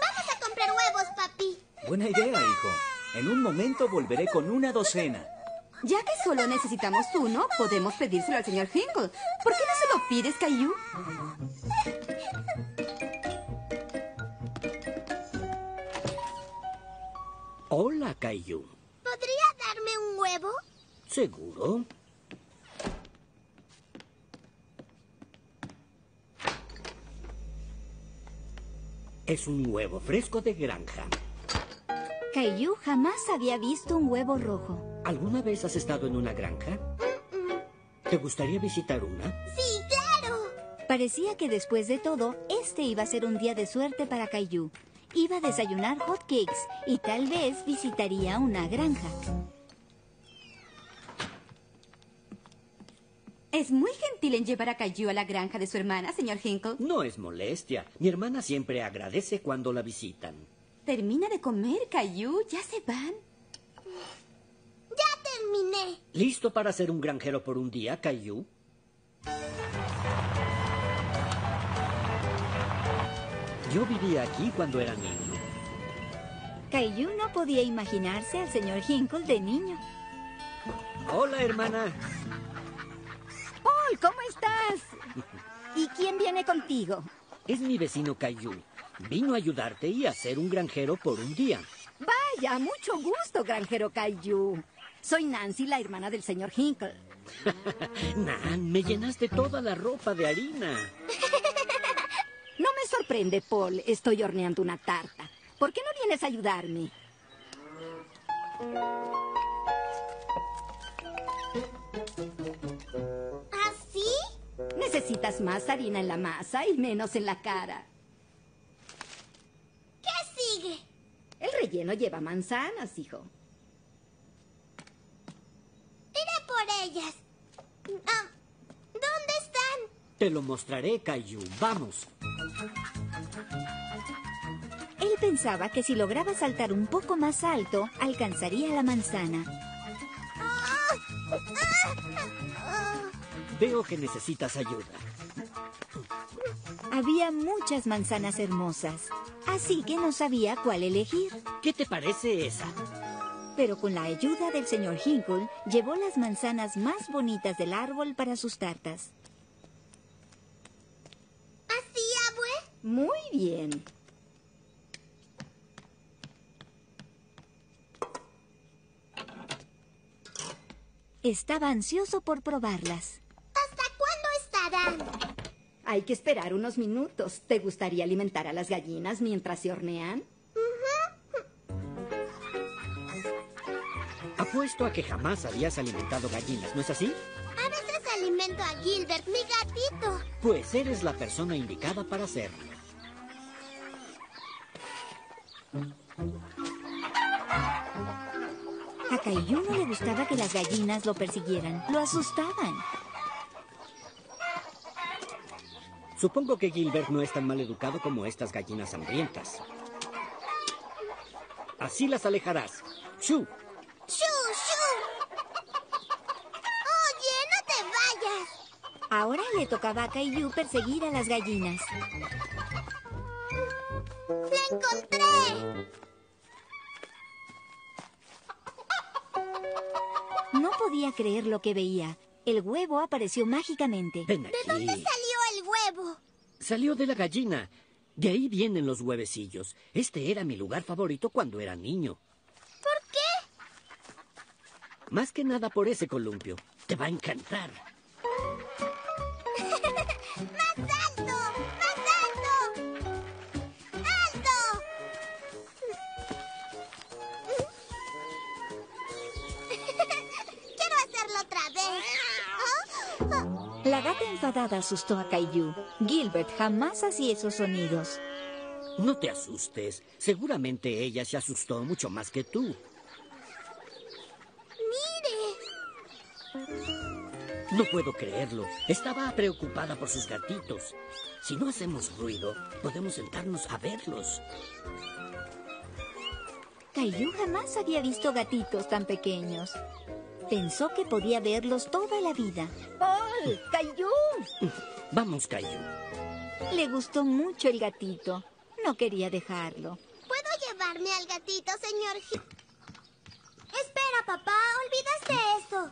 Vamos a comprar huevos, papi. Buena idea, hijo. En un momento volveré con una docena. Ya que solo necesitamos uno, podemos pedírselo al señor Hinkle. ¿Por qué no se lo pides, Caillou? Hola, Caillou. ¿Podría darme un huevo? ¿Seguro? Es un huevo fresco de granja. Caillou jamás había visto un huevo rojo. ¿Alguna vez has estado en una granja? ¿Te gustaría visitar una? ¡Sí, claro! Parecía que después de todo, este iba a ser un día de suerte para Caillou. Iba a desayunar hot cakes y tal vez visitaría una granja. Es muy gentil en llevar a Caillou a la granja de su hermana, señor Hinkle. No es molestia. Mi hermana siempre agradece cuando la visitan. Termina de comer, Caillou. ¿Ya se van? ¡Ya terminé! ¿Listo para ser un granjero por un día, Caillou? Yo vivía aquí cuando era niño. Caillou no podía imaginarse al señor Hinkle de niño. Hola, hermana. Paul, ¿cómo estás? ¿Y quién viene contigo? Es mi vecino Caillou. Vino a ayudarte y a ser un granjero por un día. Vaya, mucho gusto, granjero Caillou. Soy Nancy, la hermana del señor Hinkle. Nan, me llenaste toda la ropa de harina. No me sorprende, Paul. Estoy horneando una tarta. ¿Por qué no vienes a ayudarme? ¿Así? Necesitas más harina en la masa y menos en la cara. ¿Qué sigue? El relleno lleva manzanas, hijo. Iré por ellas. ¿Dónde están? Te lo mostraré, Caillou. Vamos. Él pensaba que si lograba saltar un poco más alto, alcanzaría la manzana. Veo que necesitas ayuda. Había muchas manzanas hermosas, así que no sabía cuál elegir. ¿Qué te parece esa? Pero con la ayuda del señor Hinkle, llevó las manzanas más bonitas del árbol para sus tartas. ¿Así, abue? Muy bien. Estaba ansioso por probarlas. ¿Hasta cuándo estarán? Hay que esperar unos minutos. ¿Te gustaría alimentar a las gallinas mientras se hornean? Apuesto a que jamás habías alimentado gallinas, ¿no es así? A veces alimento a Gilbert, mi gatito. Pues eres la persona indicada para hacerlo. A Caillou no le gustaba que las gallinas lo persiguieran. Lo asustaban. Supongo que Gilbert no es tan mal educado como estas gallinas hambrientas. Así las alejarás. ¡Shoo! ¡Shoo, shoo! ¡Oye, no te vayas! Ahora le tocaba a Caillou perseguir a las gallinas. ¡La encontré! No podía creer lo que veía. El huevo apareció mágicamente. Ven aquí. ¿De dónde salió el huevo? Salió de la gallina. De ahí vienen los huevecillos. Este era mi lugar favorito cuando era niño. ¿Por qué? Más que nada por ese columpio. Te va a encantar. ¡Más alto! ¡Más alto! ¡Alto! Quiero hacerlo otra vez. La gata enfadada asustó a Caillou. Gilbert jamás hacía esos sonidos. No te asustes. Seguramente ella se asustó mucho más que tú. ¡Mire! No puedo creerlo. Estaba preocupada por sus gatitos. Si no hacemos ruido, podemos sentarnos a verlos. Caillou jamás había visto gatitos tan pequeños. Pensó que podía verlos toda la vida. ¡Paul! ¡Caillou! Vamos, Caillou. Le gustó mucho el gatito. No quería dejarlo. ¿Puedo llevarme al gatito, señor? Espera, papá. ¿Olvidaste eso?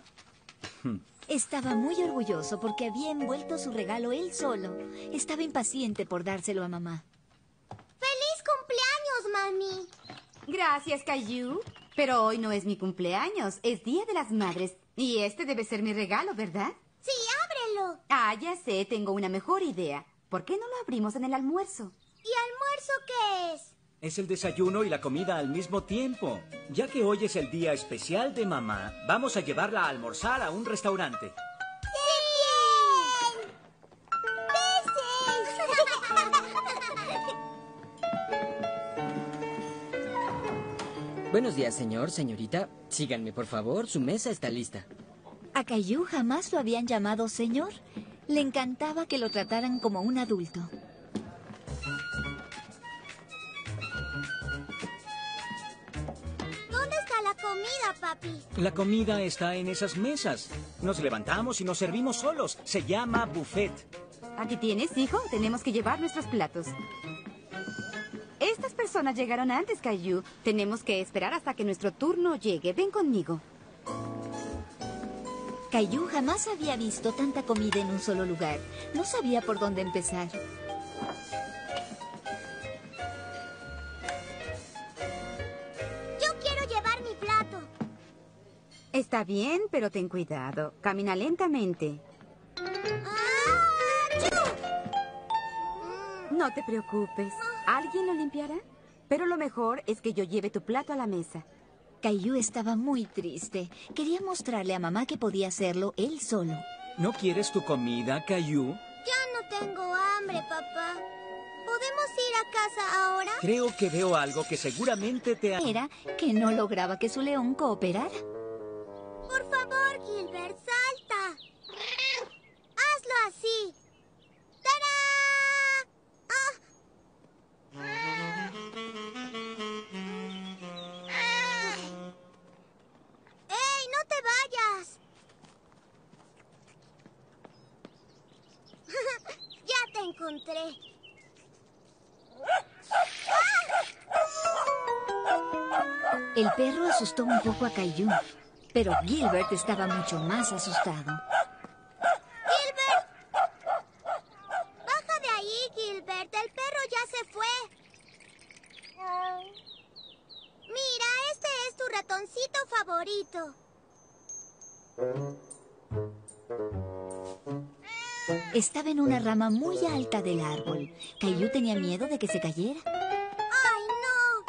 Estaba muy orgulloso porque había envuelto su regalo él solo. Estaba impaciente por dárselo a mamá. ¡Feliz cumpleaños, mami! Gracias, Caillou. Pero hoy no es mi cumpleaños, es Día de las Madres. Y este debe ser mi regalo, ¿verdad? Sí, ábrelo. Ah, ya sé, tengo una mejor idea. ¿Por qué no lo abrimos en el almuerzo? ¿Y almuerzo ¿Eso qué es? Es el desayuno y la comida al mismo tiempo. Ya que hoy es el día especial de mamá, vamos a llevarla a almorzar a un restaurante. ¡Qué bien! Buenos días, señor, señorita. Síganme, por favor. Su mesa está lista. A Caillou jamás lo habían llamado señor. Le encantaba que lo trataran como un adulto. ¿Dónde está la comida, papi? La comida está en esas mesas. Nos levantamos y nos servimos solos. Se llama buffet. Aquí tienes, hijo. Tenemos que llevar nuestros platos. Estas personas llegaron antes, Caillou. Tenemos que esperar hasta que nuestro turno llegue. Ven conmigo. Caillou jamás había visto tanta comida en un solo lugar. No sabía por dónde empezar. Yo quiero llevar mi plato. Está bien, pero ten cuidado. Camina lentamente. No te preocupes. ¿Alguien lo limpiará? Pero lo mejor es que yo lleve tu plato a la mesa. Caillou estaba muy triste. Quería mostrarle a mamá que podía hacerlo él solo. ¿No quieres tu comida, Caillou? Ya no tengo hambre, papá. ¿Podemos ir a casa ahora? Creo que veo algo que seguramente te... Era que no lograba que su león cooperara. Por favor, Gilbert, salta. Hazlo así. ¡Tarán! ¡Ey, no te vayas! Ya te encontré. El perro asustó un poco a Caillou, pero Gilbert estaba mucho más asustado. ¡Gilbert! ¡Baja de ahí, Gilbert! ¡El perro ya se fue! Mira, este es tu ratoncito favorito. Estaba en una rama muy alta del árbol. Caillou tenía miedo de que se cayera. ¡Ay, no!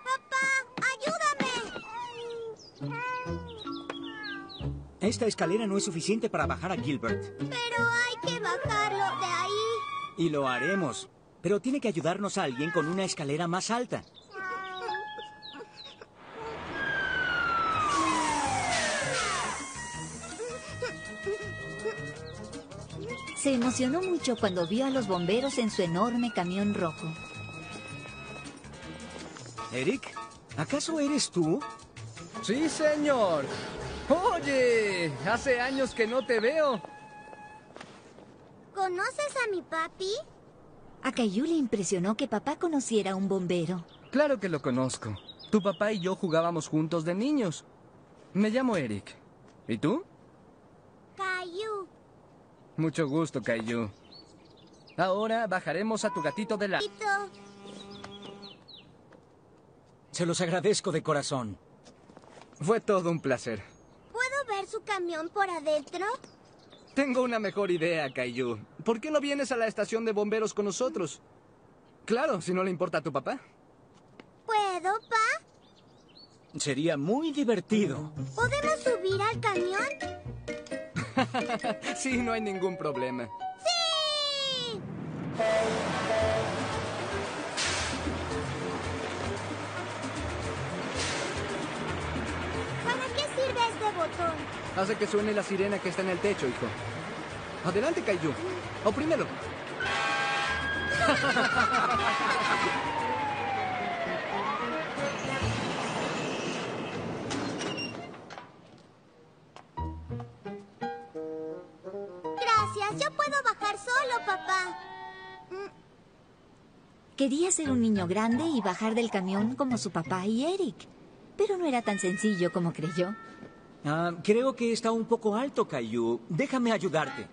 ¡Papá, ayúdame! Esta escalera no es suficiente para bajar a Gilbert. Pero hay que bajarlo de ahí. Y lo haremos. Pero tiene que ayudarnos a alguien con una escalera más alta. Se emocionó mucho cuando vio a los bomberos en su enorme camión rojo. Eric, ¿acaso eres tú? Sí, señor. Oye, hace años que no te veo. ¿Conoces a mi papi? A Caillou le impresionó que papá conociera a un bombero. Claro que lo conozco. Tu papá y yo jugábamos juntos de niños. Me llamo Eric. ¿Y tú? Caillou. Mucho gusto, Caillou. Ahora bajaremos a tu gatito de la... Se los agradezco de corazón. Fue todo un placer. ¿Puedo ver su camión por adentro? Tengo una mejor idea, Caillou. ¿Por qué no vienes a la estación de bomberos con nosotros? Claro, si no le importa a tu papá. ¿Puedo, pa? Sería muy divertido. ¿Podemos subir al camión? Sí, no hay ningún problema. ¡Sí! ¿Para qué sirve este botón? Hace que suene la sirena que está en el techo, hijo. Adelante, Caillou. Oprímelo. Gracias, yo puedo bajar solo, papá. Quería ser un niño grande y bajar del camión como su papá y Eric. Pero no era tan sencillo como creyó. Creo que está un poco alto, Caillou. Déjame ayudarte.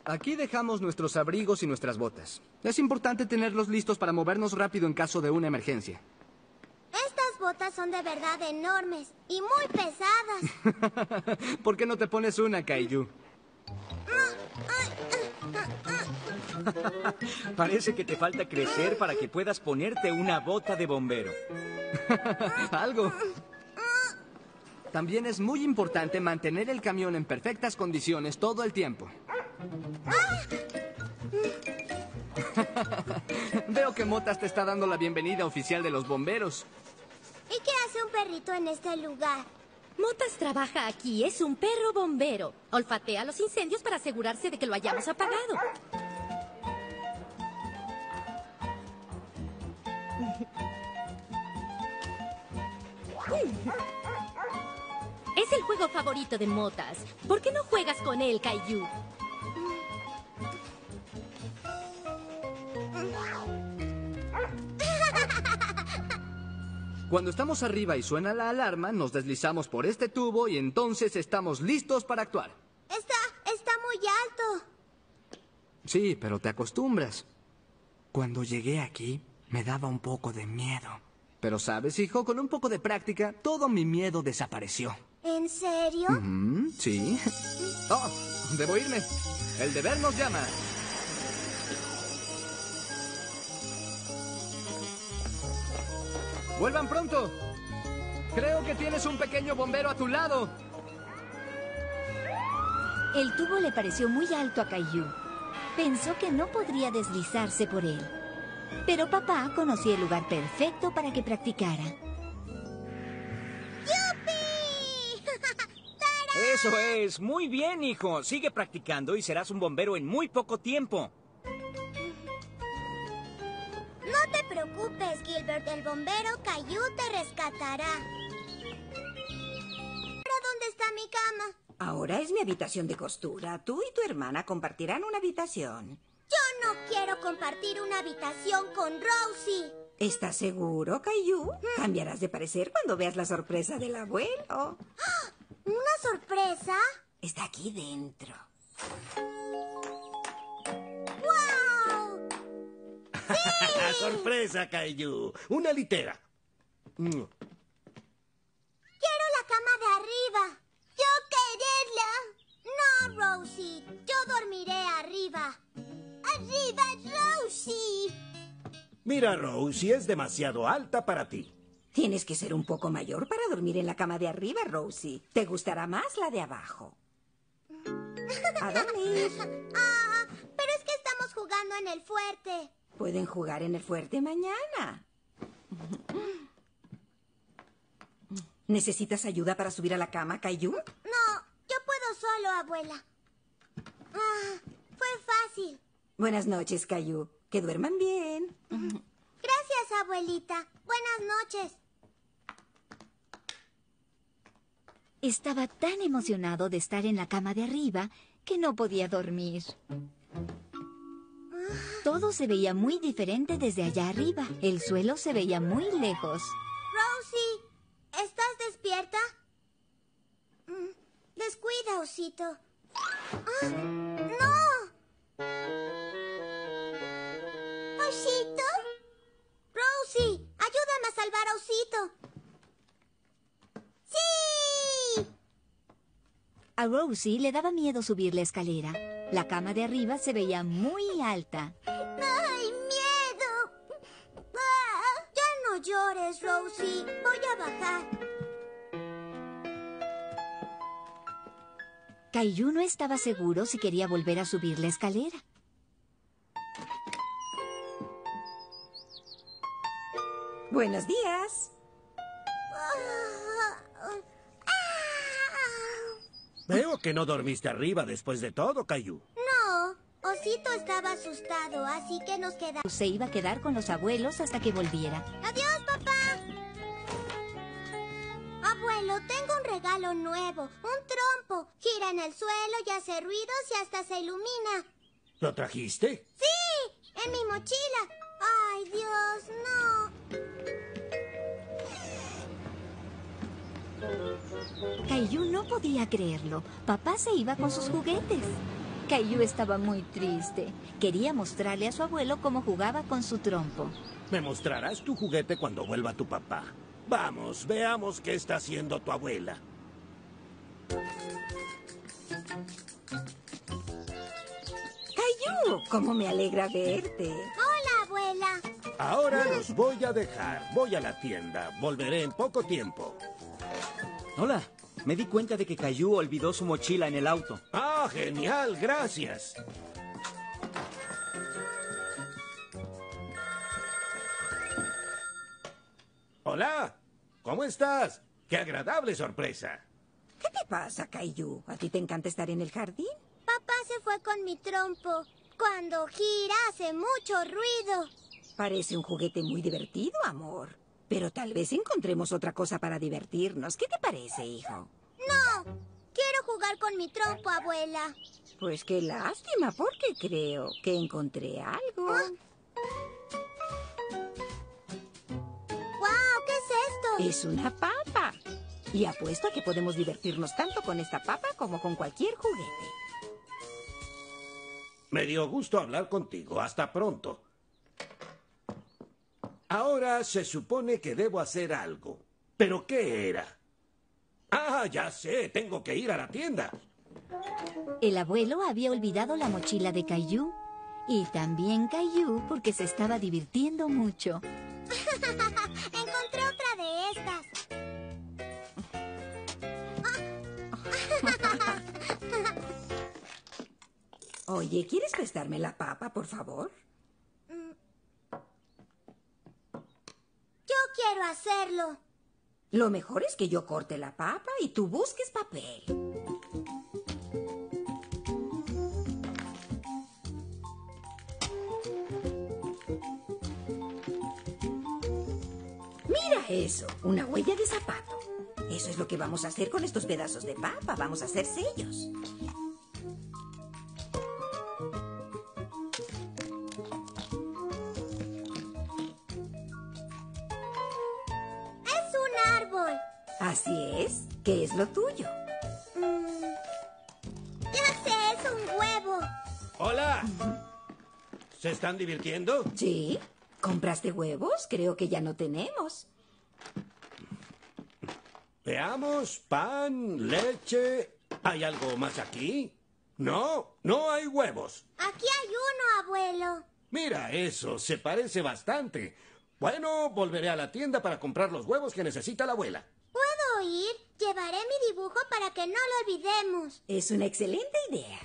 Aquí dejamos nuestros abrigos y nuestras botas. Es importante tenerlos listos para movernos rápido en caso de una emergencia. Estas botas son de verdad enormes y muy pesadas. ¿Por qué no te pones una, Caillou? Parece que te falta crecer para que puedas ponerte una bota de bombero. Algo. También es muy importante mantener el camión en perfectas condiciones todo el tiempo. Veo que Motas te está dando la bienvenida oficial de los bomberos. ¿Y qué hace un perrito en este lugar? Motas trabaja aquí, es un perro bombero. Olfatea los incendios para asegurarse de que lo hayamos apagado. Es el juego favorito de Motas. ¿Por qué no juegas con él, Caillou? Cuando estamos arriba y suena la alarma, nos deslizamos por este tubo y entonces estamos listos para actuar. Está muy alto. Sí, pero te acostumbras. Cuando llegué aquí, me daba un poco de miedo. Pero sabes, hijo, con un poco de práctica, todo mi miedo desapareció. ¿En serio? Sí. Oh, debo irme. El deber nos llama. ¡Vuelvan pronto! Creo que tienes un pequeño bombero a tu lado. El tubo le pareció muy alto a Caillou. Pensó que no podría deslizarse por él. Pero papá conocía el lugar perfecto para que practicara. Eso es. Muy bien, hijo. Sigue practicando y serás un bombero en muy poco tiempo. No te preocupes, Gilbert. El bombero Caillou te rescatará. ¿Pero dónde está mi cama? Ahora es mi habitación de costura. Tú y tu hermana compartirán una habitación. Yo no quiero compartir una habitación con Rosie. ¿Estás seguro, Caillou? Cambiarás de parecer cuando veas la sorpresa del abuelo. ¿Una sorpresa? Está aquí dentro. ¡Guau! ¡Sí! ¡Sorpresa, Caillou! Una litera. Quiero la cama de arriba. ¡Yo quererla! No, Rosie. Yo dormiré arriba. ¡Arriba, Rosie! Mira, Rosie, es demasiado alta para ti. Tienes que ser un poco mayor para dormir en la cama de arriba, Rosie. Te gustará más la de abajo. A dormir. Pero es que estamos jugando en el fuerte. Pueden jugar en el fuerte mañana. ¿Necesitas ayuda para subir a la cama, Caillou? No, yo puedo solo, abuela. Fue fácil. Buenas noches, Caillou. Que duerman bien. Gracias, abuelita. Buenas noches. Estaba tan emocionado de estar en la cama de arriba que no podía dormir. Todo se veía muy diferente desde allá arriba. El suelo se veía muy lejos. Rosie, ¿estás despierta? Descuida, osito. ¡No! ¿Osito? Rosie, ayúdame a salvar a Osito. ¡Sí! A Rosie le daba miedo subir la escalera. La cama de arriba se veía muy alta. ¡Ay, miedo! Ya no llores, Rosie. Voy a bajar. Caillou no estaba seguro si quería volver a subir la escalera. Buenos días. Veo que no dormiste arriba después de todo, Caillou. No, Osito estaba asustado, así que nos quedamos. Se iba a quedar con los abuelos hasta que volviera. ¡Adiós, papá! Abuelo, tengo un regalo nuevo, un trompo. Gira en el suelo y hace ruidos y hasta se ilumina. ¿Lo trajiste? ¡Sí! ¡En mi mochila! ¡Ay, Dios, no! Caillou no podía creerlo. Papá se iba con sus juguetes. Caillou estaba muy triste. Quería mostrarle a su abuelo cómo jugaba con su trompo. Me mostrarás tu juguete cuando vuelva tu papá. Vamos, veamos qué está haciendo tu abuela. Caillou, cómo me alegra verte. Hola, abuela. Ahora los voy a dejar. Voy a la tienda. Volveré en poco tiempo. Hola. Me di cuenta de que Caillou olvidó su mochila en el auto. ¡Ah, genial! Gracias. Hola. ¿Cómo estás? ¡Qué agradable sorpresa! ¿Qué te pasa, Caillou? ¿A ti te encanta estar en el jardín? Papá se fue con mi trompo. Cuando gira hace mucho ruido. Parece un juguete muy divertido, amor. Pero tal vez encontremos otra cosa para divertirnos. ¿Qué te parece, hijo? No, quiero jugar con mi trompo, abuela. Pues qué lástima, porque creo que encontré algo. ¡Guau! ¿Qué es esto? Es una papa. Y apuesto a que podemos divertirnos tanto con esta papa como con cualquier juguete. Me dio gusto hablar contigo. Hasta pronto. Ahora se supone que debo hacer algo. ¿Pero qué era? Ah, ya sé. Tengo que ir a la tienda. El abuelo había olvidado la mochila de Caillou. Y también Caillou porque se estaba divirtiendo mucho. Encontré otra de estas. Oye, ¿quieres prestarme la papa, por favor? Yo quiero hacerlo. Lo mejor es que yo corte la papa y tú busques papel. Mira eso, una huella de zapato. Eso es lo que vamos a hacer con estos pedazos de papa. Vamos a hacer sellos. Es un árbol. Así es. ¿Qué es lo tuyo? Ya sé, es un huevo. ¡Hola! ¿Se están divirtiendo? Sí. ¿Compraste huevos? Creo que ya no tenemos. Veamos, pan, leche. ¿Hay algo más aquí? No, no hay huevos. Aquí hay uno, abuelo. Mira eso, se parece bastante. Bueno, volveré a la tienda para comprar los huevos que necesita la abuela. ¿Puedo ir? Llevaré mi dibujo para que no lo olvidemos. Es una excelente idea.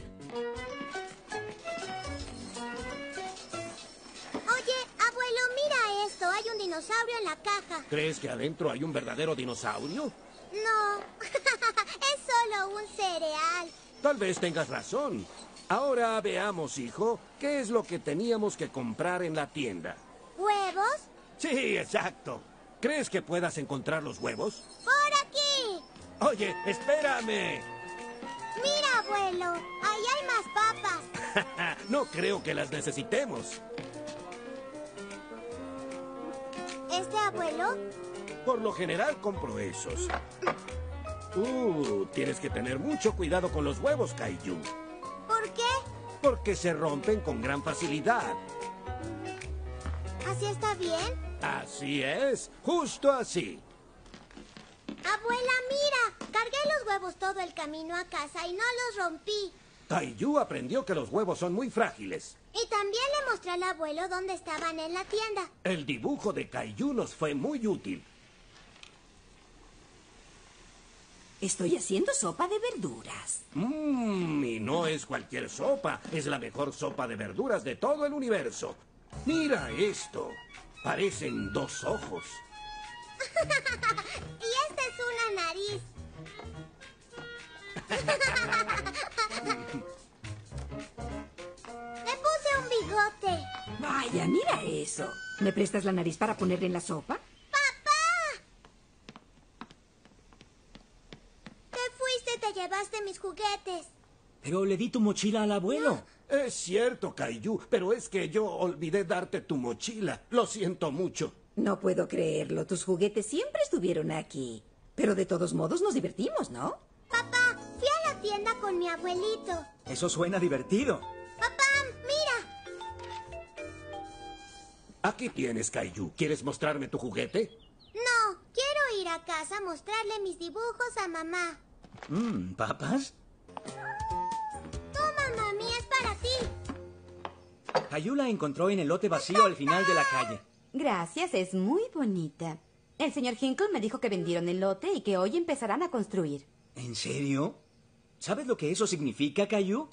Oye, abuelo, mira esto. Hay un dinosaurio en la caja. ¿Crees que adentro hay un verdadero dinosaurio? No, es solo un cereal. Tal vez tengas razón. Ahora veamos, hijo, ¿qué es lo que teníamos que comprar en la tienda? ¿Huevos? Sí, exacto. ¿Crees que puedas encontrar los huevos? ¡Por aquí! Oye, espérame. Mira, abuelo, ahí hay más papas. No creo que las necesitemos. ¿Este abuelo? Por lo general compro esos. Tienes que tener mucho cuidado con los huevos, Caillou. ¿Por qué? Porque se rompen con gran facilidad. ¿Así está bien? Así es, justo así. Abuela, mira, cargué los huevos todo el camino a casa y no los rompí. Caillou aprendió que los huevos son muy frágiles. Y también le mostré al abuelo dónde estaban en la tienda. El dibujo de Caillou nos fue muy útil. Estoy haciendo sopa de verduras. Y no es cualquier sopa, es la mejor sopa de verduras de todo el universo. Mira esto, parecen dos ojos. Y esta es una nariz. Le puse un bigote. Vaya, mira eso. ¿Me prestas la nariz para ponerle en la sopa? Te llevaste mis juguetes. Pero le di tu mochila al abuelo. Es cierto, Caillou, pero es que yo olvidé darte tu mochila. Lo siento mucho. No puedo creerlo. Tus juguetes siempre estuvieron aquí. Pero de todos modos nos divertimos, ¿no? Papá, fui a la tienda con mi abuelito. Eso suena divertido. Papá, mira. Aquí tienes, Caillou. ¿Quieres mostrarme tu juguete? No, quiero ir a casa a mostrarle mis dibujos a mamá. ¿Papas? Toma, mami, es para ti. Caillou la encontró en el lote vacío al final de la calle. Gracias, es muy bonita. El señor Hinkle me dijo que vendieron el lote y que hoy empezarán a construir. ¿En serio? ¿Sabes lo que eso significa, Caillou?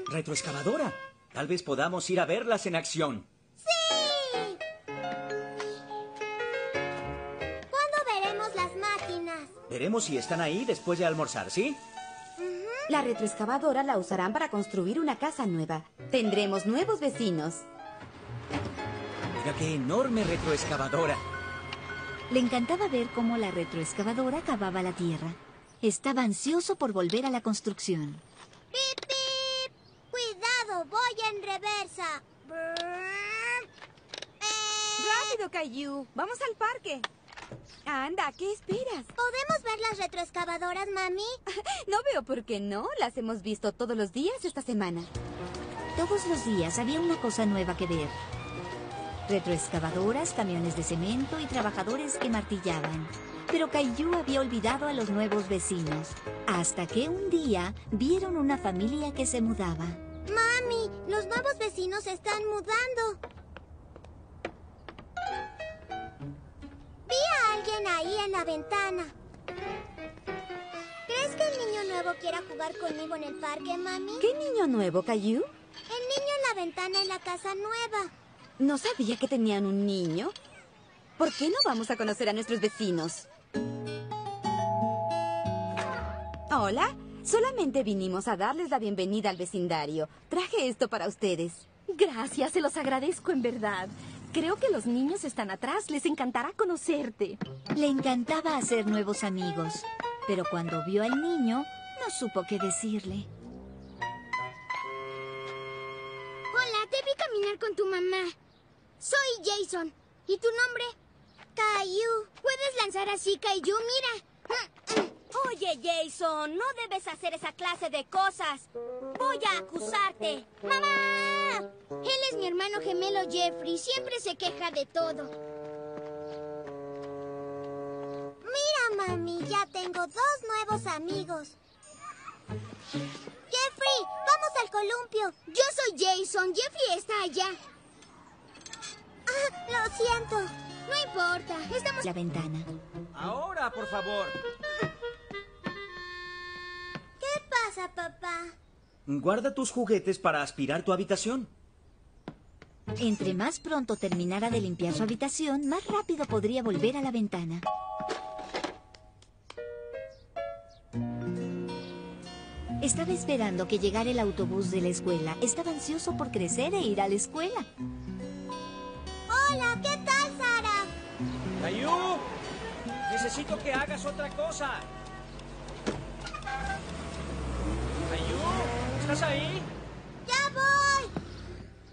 Retroexcavadora. Tal vez podamos ir a verlas en acción. ¡Sí! ¿Cuándo veremos las máquinas? Veremos si están ahí después de almorzar, ¿sí? La retroexcavadora la usarán para construir una casa nueva. Tendremos nuevos vecinos. Mira qué enorme retroexcavadora. Le encantaba ver cómo la retroexcavadora cavaba la tierra. Estaba ansioso por volver a la construcción. ¡Pip, pip! ¡Cuidado! ¡Voy en reversa! ¡Rápido, Caillou! ¡Vamos al parque! Anda, ¿qué esperas? ¿Podemos ver las retroexcavadoras, mami? No veo por qué no. Las hemos visto todos los días esta semana. Todos los días había una cosa nueva que ver. Retroexcavadoras, camiones de cemento y trabajadores que martillaban. Pero Caillou había olvidado a los nuevos vecinos. Hasta que un día vieron una familia que se mudaba. Mami, los nuevos vecinos se están mudando. Vi a alguien ahí en la ventana. ¿Crees que el niño nuevo quiera jugar conmigo en el parque, mami? ¿Qué niño nuevo, Caillou? El niño en la ventana en la casa nueva. No sabía que tenían un niño. ¿Por qué no vamos a conocer a nuestros vecinos? Hola, solamente vinimos a darles la bienvenida al vecindario. Traje esto para ustedes. Gracias, se los agradezco en verdad. Creo que los niños están atrás. Les encantará conocerte. Le encantaba hacer nuevos amigos. Pero cuando vio al niño, no supo qué decirle. Hola, te vi caminar con tu mamá. Soy Jason. ¿Y tu nombre? Caillou. ¿Puedes lanzar así, Caillou? Mira. Oye, Jason, no debes hacer esa clase de cosas. Voy a acusarte. ¡Mamá! Él es mi hermano gemelo Jeffrey. Siempre se queja de todo. Mira, mami, ya tengo 2 nuevos amigos. Jeffrey, vamos al columpio. Yo soy Jason. Jeffrey está allá. Ah, lo siento. No importa. Estamos... La ventana. Ahora, por favor. ¿Qué pasa, papá? Guarda tus juguetes para aspirar tu habitación. Entre más pronto terminara de limpiar su habitación, más rápido podría volver a la ventana. Estaba esperando que llegara el autobús de la escuela. Estaba ansioso por crecer e ir a la escuela. Hola, ¿qué tal, Sara? ¡Caillou! Necesito que hagas otra cosa. ¡Caillou! ¿Estás ahí? ¡Ya voy!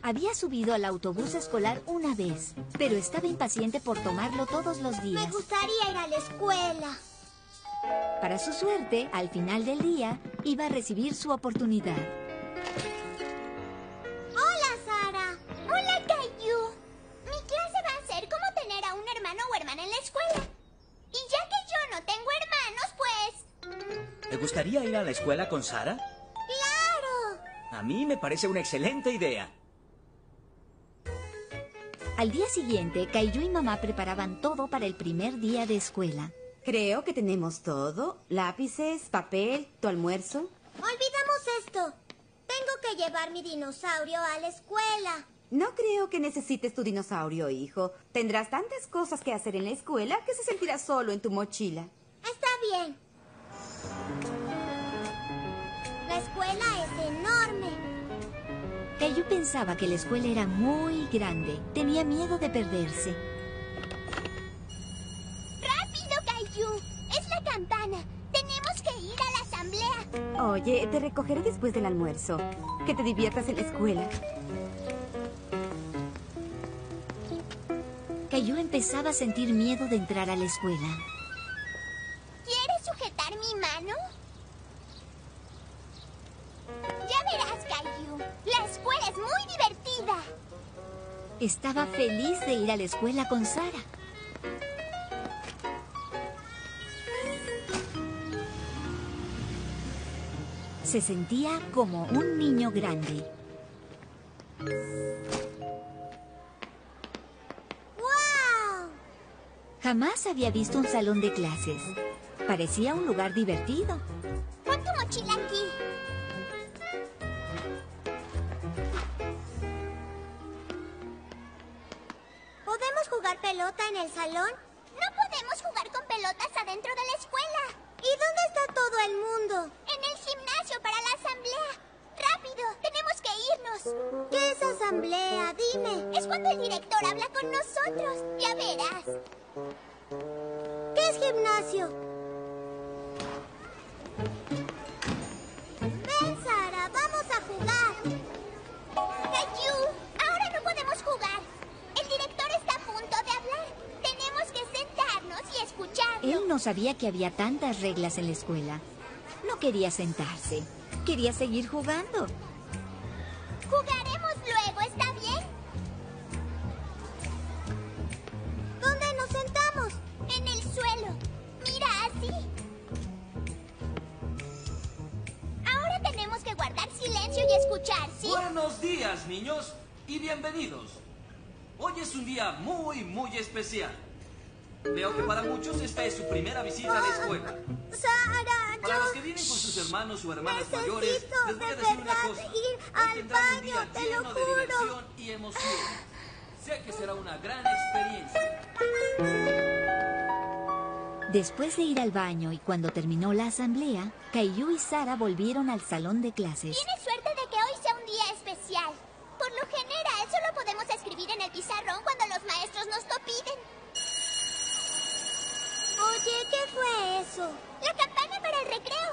Había subido al autobús escolar una vez, pero estaba impaciente por tomarlo todos los días. Me gustaría ir a la escuela. Para su suerte, al final del día, iba a recibir su oportunidad. Hola, Sara. Hola, Caillou. Mi clase va a ser cómo tener a un hermano o hermana en la escuela. Y ya que yo no tengo hermanos, pues... ¿Te gustaría ir a la escuela con Sara? ¡Claro! A mí me parece una excelente idea. Al día siguiente, Caillou y mamá preparaban todo para el primer día de escuela. Creo que tenemos todo. Lápices, papel, tu almuerzo. Olvidamos esto. Tengo que llevar mi dinosaurio a la escuela. No creo que necesites tu dinosaurio, hijo. Tendrás tantas cosas que hacer en la escuela que se sentirá solo en tu mochila. Está bien. La escuela es enorme. Caillou pensaba que la escuela era muy grande. Tenía miedo de perderse. ¡Rápido, Caillou! ¡Es la campana! ¡Tenemos que ir a la asamblea! Oye, te recogeré después del almuerzo. Que te diviertas en la escuela. Caillou empezaba a sentir miedo de entrar a la escuela. ¿Quieres sujetar mi mano? Ya verás, Caillou. La escuela es muy divertida. Estaba feliz de ir a la escuela con Sara. Se sentía como un niño grande. ¡Wow! Jamás había visto un salón de clases. Parecía un lugar divertido. Pon tu mochila aquí. ¿Podemos jugar pelota en el salón? No podemos jugar con pelotas adentro de la escuela. ¿Y dónde está todo el mundo? En el gimnasio para la asamblea. ¡Rápido! ¡Tenemos que irnos! ¿Qué es asamblea? Dime. Es cuando el director habla con nosotros. Ya verás. ¿Qué es gimnasio? Ven, Sara, vamos a jugar. Caillou, ahora no podemos jugar. El director está a punto de hablar. Tenemos que sentarnos y escucharlo. Él no sabía que había tantas reglas en la escuela. No quería sentarse. Quería seguir jugando. Jugaremos luego, ¿está bien? ¿Dónde nos sentamos? En el suelo. Mira, así. Ahora tenemos que guardar silencio y escuchar, ¿sí? Buenos días, niños, y bienvenidos. Hoy es un día muy especial. Veo que para muchos esta es su primera visita a la escuela. Sara, Para los que vienen con sus hermanos o hermanas mayores, les voy a decir una cosa. Hoy tendrán un día lleno de diversión y emoción. Sé que será una gran experiencia. Después de ir al baño y cuando terminó la asamblea, Caillou y Sara volvieron al salón de clases. Tienes suerte de que hoy sea un día especial. Por lo general, solo podemos escribir en el pizarrón cuando los maestros nos lo piden. Oye, ¿qué fue eso? La campana para el recreo.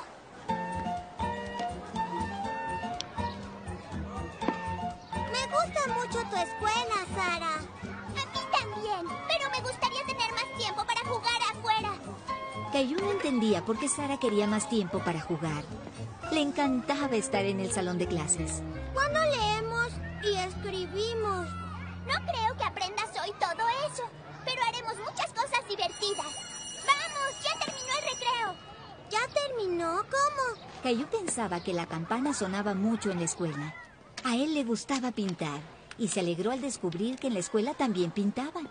Me gusta mucho tu escuela, Sara. A mí también, pero me gustaría tener más tiempo para jugar afuera. Caillou no entendía por qué Sara quería más tiempo para jugar. Le encantaba estar en el salón de clases. ¿Cuándo leemos y escribimos? No creo que aprendas hoy todo eso, pero haremos muchas cosas divertidas. ¡Vamos! ¡Ya terminó el recreo! ¿Ya terminó? ¿Cómo? Caillou pensaba que la campana sonaba mucho en la escuela. A él le gustaba pintar y se alegró al descubrir que en la escuela también pintaban.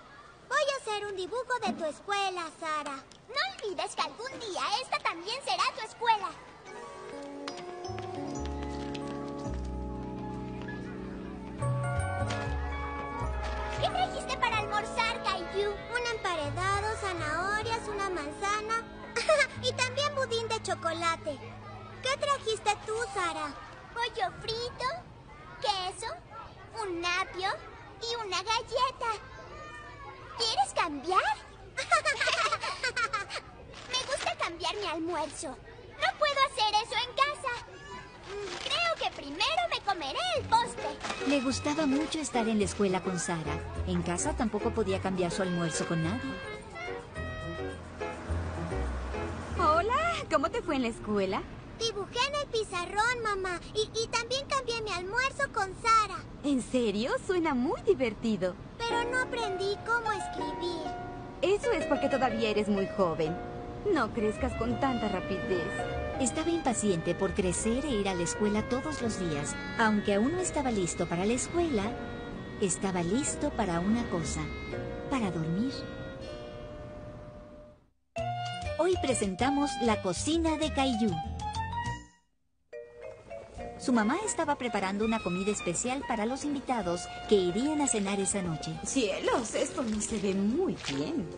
Voy a hacer un dibujo de tu escuela, Sara. No olvides que algún día esta también será tu escuela. ¿Qué trajiste para almorzar, Caillou? Un emparedado, zanahorias, una manzana y también budín de chocolate. ¿Qué trajiste tú, Sara? Pollo frito, queso, un apio y una galleta. ¿Quieres cambiar? Me gusta cambiar mi almuerzo. No puedo hacer eso en casa. Creo que primero me comeré el postre. Le gustaba mucho estar en la escuela con Sara. En casa tampoco podía cambiar su almuerzo con nadie. Hola, ¿cómo te fue en la escuela? Dibujé en el pizarrón, mamá. Y también cambié mi almuerzo con Sara. ¿En serio? Suena muy divertido. Pero no aprendí cómo escribir. Eso es porque todavía eres muy joven. No crezcas con tanta rapidez. Estaba impaciente por crecer e ir a la escuela todos los días. Aunque aún no estaba listo para la escuela, estaba listo para una cosa: para dormir. Hoy presentamos la cocina de Caillou. Su mamá estaba preparando una comida especial para los invitados que irían a cenar esa noche. ¡Cielos! Esto no se ve muy bien.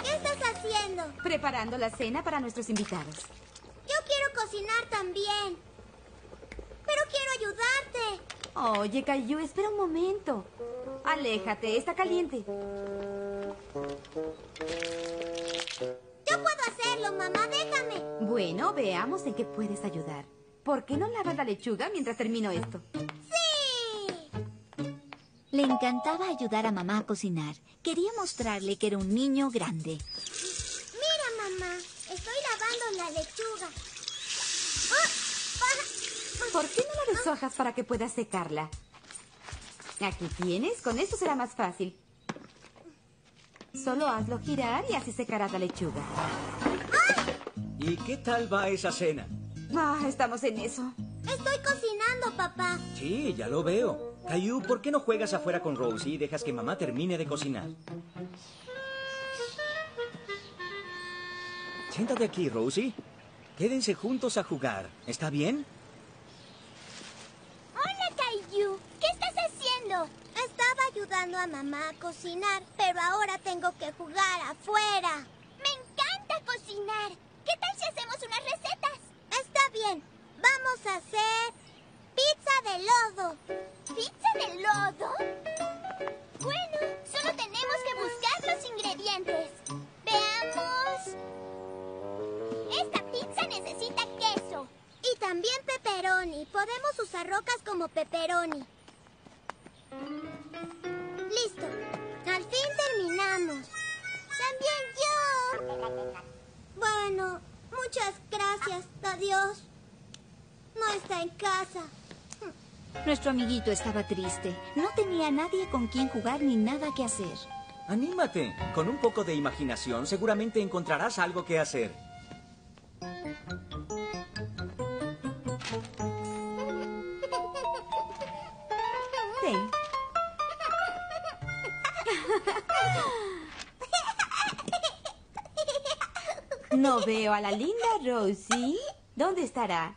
¿Qué estás haciendo? Preparando la cena para nuestros invitados. Yo quiero cocinar también. Pero quiero ayudarte. Oye, Caillou, espera un momento. Aléjate, está caliente. Yo puedo hacerlo, mamá, déjame. Bueno, veamos en qué puedes ayudar. ¿Por qué no lavas la lechuga mientras termino esto? ¡Sí! Le encantaba ayudar a mamá a cocinar. Quería mostrarle que era un niño grande. Mira, mamá, estoy lavando la lechuga. ¿Por qué no la deshojas para que puedas secarla? Aquí tienes, con esto será más fácil. Solo hazlo girar y así secarás la lechuga. ¿Y qué tal va esa cena? Ah, estamos en eso. Estoy cocinando, papá. Sí, ya lo veo. Caillou, ¿por qué no juegas afuera con Rosie y dejas que mamá termine de cocinar? Siéntate aquí, Rosie. Quédense juntos a jugar. ¿Está bien? Hola, Caillou. ¿Qué estás haciendo? Estaba ayudando a mamá a cocinar, pero ahora tengo que jugar afuera. Me encanta cocinar. ¿Qué tal si hacemos unas recetas? Está bien. Vamos a hacer pizza de lodo. ¿Pizza de lodo? Bueno, solo tenemos que buscar los ingredientes. Veamos. Esta pizza necesita queso. Y también pepperoni. Podemos usar rocas como pepperoni. Listo. Al fin terminamos. También yo. Bueno, muchas gracias. Adiós. No está en casa. Nuestro amiguito estaba triste. No tenía nadie con quien jugar ni nada que hacer. Anímate. Con un poco de imaginación seguramente encontrarás algo que hacer. Ten. No veo a la linda Rosie. ¿Dónde estará?